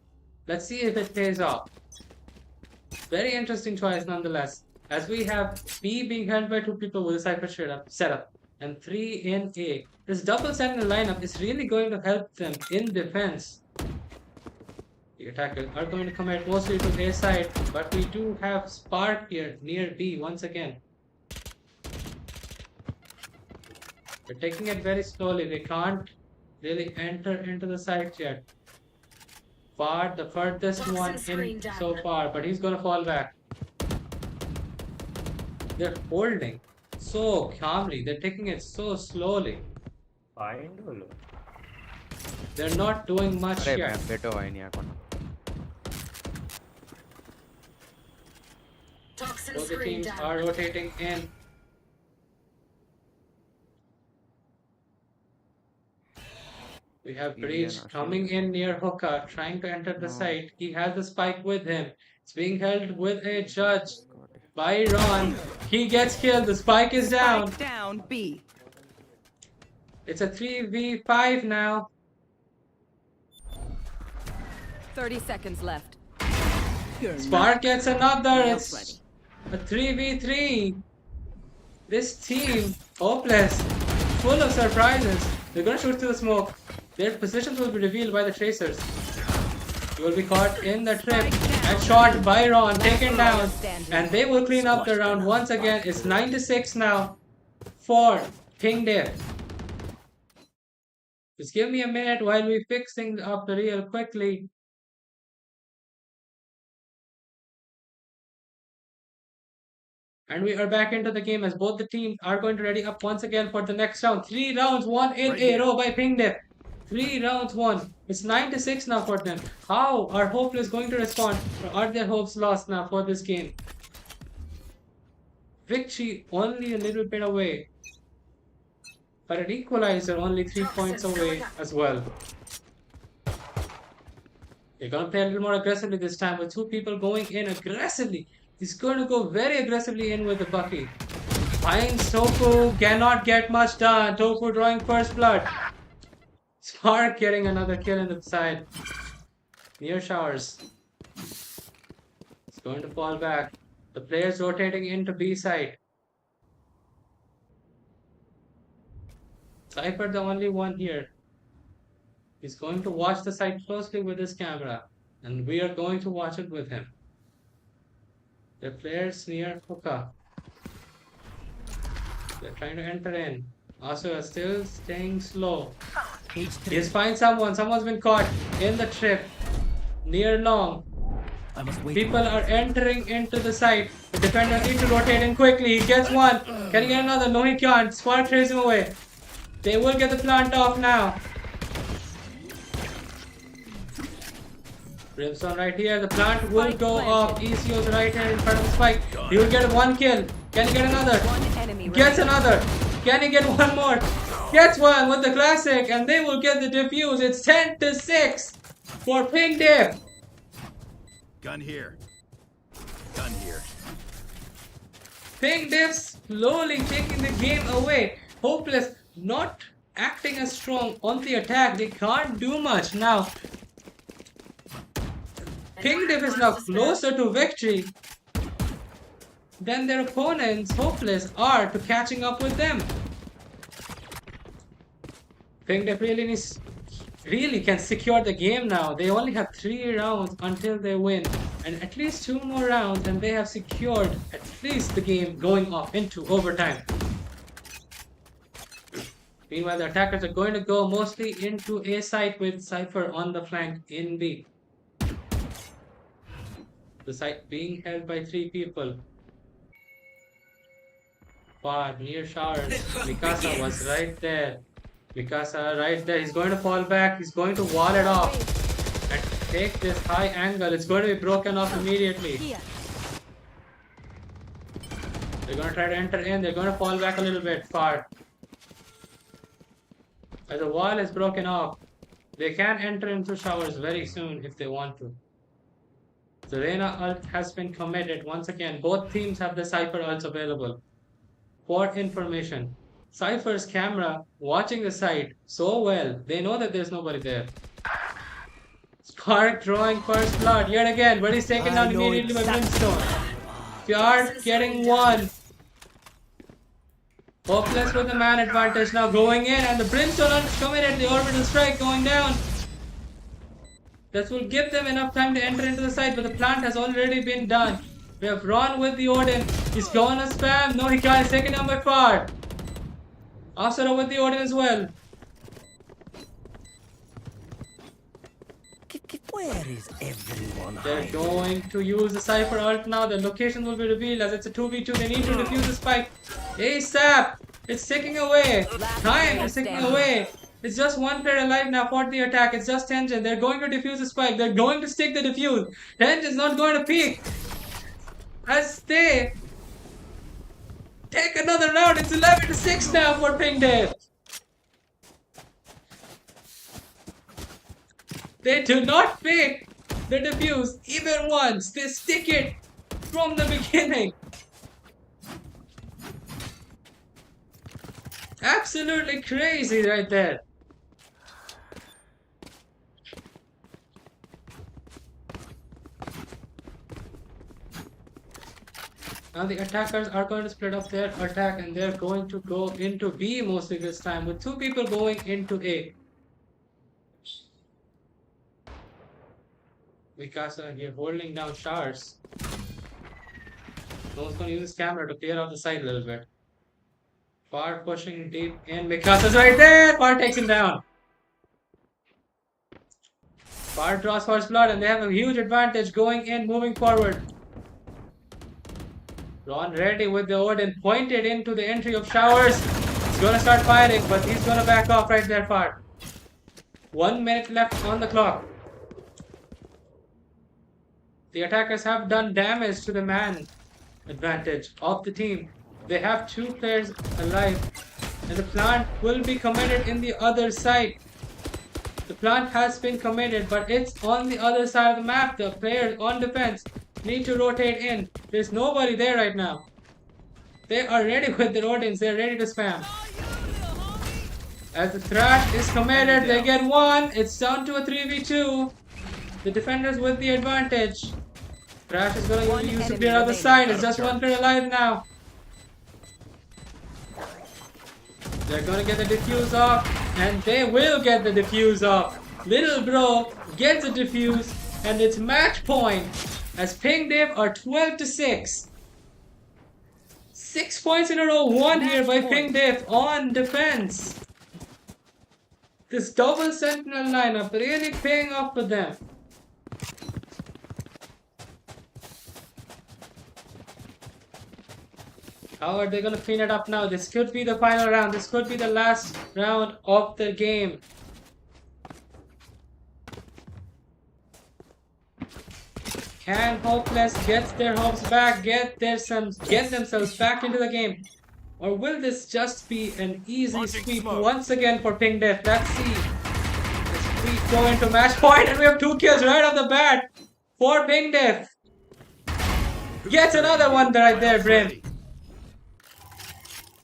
Let's see if it pays off. Very interesting choice nonetheless. As we have B being held by two people with a cypher setup and 3 in A. This double sentinel lineup is really going to help them in defense. The attackers are going to commit mostly to A side, but we do have Spark here near B once again. They're taking it very slowly. They can't really enter into the site yet. The furthest one in so far, but he's gonna fall back. They're holding so calmly. They're taking it so slowly. They're not doing much yet. Both the teams are rotating in. We have Breach coming in near Hookah, trying to enter the site. He has the spike with him. It's being held with a judge by Ron. He gets killed. The spike is down. Spike down B. It's a 3v5 now. 30 seconds left. Spark gets another. It's a 3v3. This team, hopeless, full of surprises. They're gonna shoot through the smoke. Their positions will be revealed by the tracers. He will be caught in the trip and shot by Ron, taken down, and they will clean up the round once again. It's 9-6 now for King Dave. Just give me a minute while we fix things up real quickly. And we are back into the game as both the teams are going to ready up once again for the next round. 3 rounds, 1 in a row by Ping Dip. 3 rounds won. It's 9-6 now for them. How are Hopeless going to respond? Or are their hopes lost now for this game? Victory only a little bit away. But an equalizer only 3 points away as well. They're going to play a little more aggressively this time with 2 people going in aggressively. He's going to go very aggressively in with the Bucky. Finds Tofu, cannot get much done. Tofu drawing first blood. Spark getting another kill in the side. Near showers. It's going to fall back. The players rotating into B side. Cypher the only one here. He's going to watch the site closely with his camera. And we are going to watch it with him. The players near Hookah. They're trying to enter in. Also are still staying slow. He's find someone. Someone's been caught in the trip. Near long. People are entering into the site. The defender needs to rotate in quickly. He gets one. Can he get another? No, he can't. Spark trails him away. They will get the plant off now. Brimstone right here. The plant will go off. ECO's right here in front of the spike. He will get 1 kill. Can he get another? Gets another. Can he get 1 more? Gets 1 with the classic. And they will get the defuse. It's 10-6 for Ping Dip. Gun here. Gun here. Ping Dip slowly taking the game away. Hopeless not acting as strong on the attack. They can't do much now. Ping Dip is now closer to victory than their opponents, Hopeless, are to catching up with them. Ping Dip really can secure the game now. They only have 3 rounds until they win. And at least 2 more rounds and they have secured at least the game going off into overtime. Meanwhile, the attackers are going to go mostly into A site with Cypher on the flank in B. The site being held by 3 people. Far near showers. Mikasa was right there. Mikasa right there. He's going to fall back. He's going to wall it off. And take this high angle. It's going to be broken off immediately. They're gonna try to enter in. They're gonna fall back a little bit far. As the wall is broken off, they can enter into showers very soon if they want to. The Reyna ult has been committed. Once again, both teams have the Cypher ults available. For information, Cypher's camera watching the site so well, they know that there's nobody there. Spark drawing first blood yet again, but he's taken down immediately by Brimstone. Fjord getting one. Hopeless with the man advantage now going in, and the Brimstone is committed. The orbital strike going down. This will give them enough time to enter into the site, but the plant has already been done. We have Ron with the Odin. He's gonna spam. No, he can't. He's taken down by Fjord. Asura with the Odin as well. Where is everyone They're hiding? going to use the Cypher ult now. The location will be revealed as it's a 2v2. They need to defuse the spike. ASAP! It's ticking away. Time is ticking away. It's just one player alive now for the attack. It's just Tenjin. They're going to defuse the spike. They're going to stick the defuse. Tenjin's not going to peek. As they take another round. It's 11-6 now for Ping Dave. They do not fake the defuse even once. They stick it from the beginning. Absolutely crazy right there. Now the attackers are going to split up their attack and they're going to go into B mostly this time with two people going into A. Mikasa here holding down showers. No one's going to use his camera to clear out the side a little bit. Far pushing deep in. Mikasa's right there! Far takes him down. Far draws first blood and they have a huge advantage going in, moving forward. Ron ready with the Odin pointed into the entry of showers. He's gonna start firing, but he's gonna back off right there, Far. 1 minute left on the clock. The attackers have done damage to the man advantage of the team. They have two players alive and the plant will be committed in the other side. The plant has been committed, but it's on the other side of the map. The players on defense need to rotate in. There's nobody there right now. They are ready with their Odins. They're ready to spam. As the Thrash is committed, they get one. It's down to a 3v2. The defenders with the advantage. Thrash is going to use to clear out the side. It's just one player alive now. They're going to get the defuse off. And they will get the defuse off. Little bro gets the defuse. And it's match point. As Ping Dave are 12-6. 6 points in a row won here by Ping Dave on defense. This double sentinel lineup really paying off for them. How are they going to clean it up now? This could be the final round. This could be the last round of the game. Can Hopeless get their hopes back, get themselves back into the game? Or will this just be an easy sweep once again for Ping Def? Let's see. Let's sweep go into match point and we have 2 kills right off the bat for Ping Def. Gets another one right there, Brim.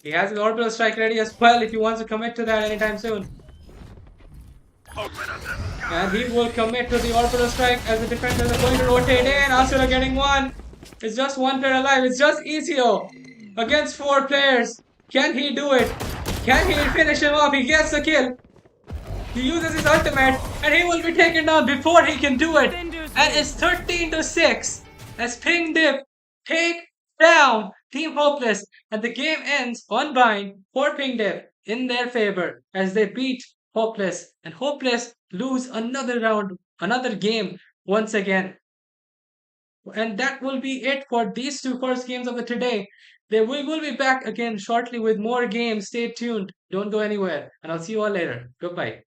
He has his orbital strike ready as well if he wants to commit to that anytime soon. And he will commit to the orbital strike as the defenders are going to rotate in. Asura getting one. It's just one player alive. It's just Ezio against 4 players. Can he do it? Can he finish him off? He gets the kill. He uses his ultimate and he will be taken down before he can do it. And it's 13-6 as Ping Dip take down Team Hopeless. And the game ends on bind for Ping Dip in their favor as they beat Hopeless. And Hopeless lose another round, another game once again. And that will be it for these 2 first games of the today. We will be back again shortly with more games. Stay tuned. Don't go anywhere. And I'll see you all later. Goodbye.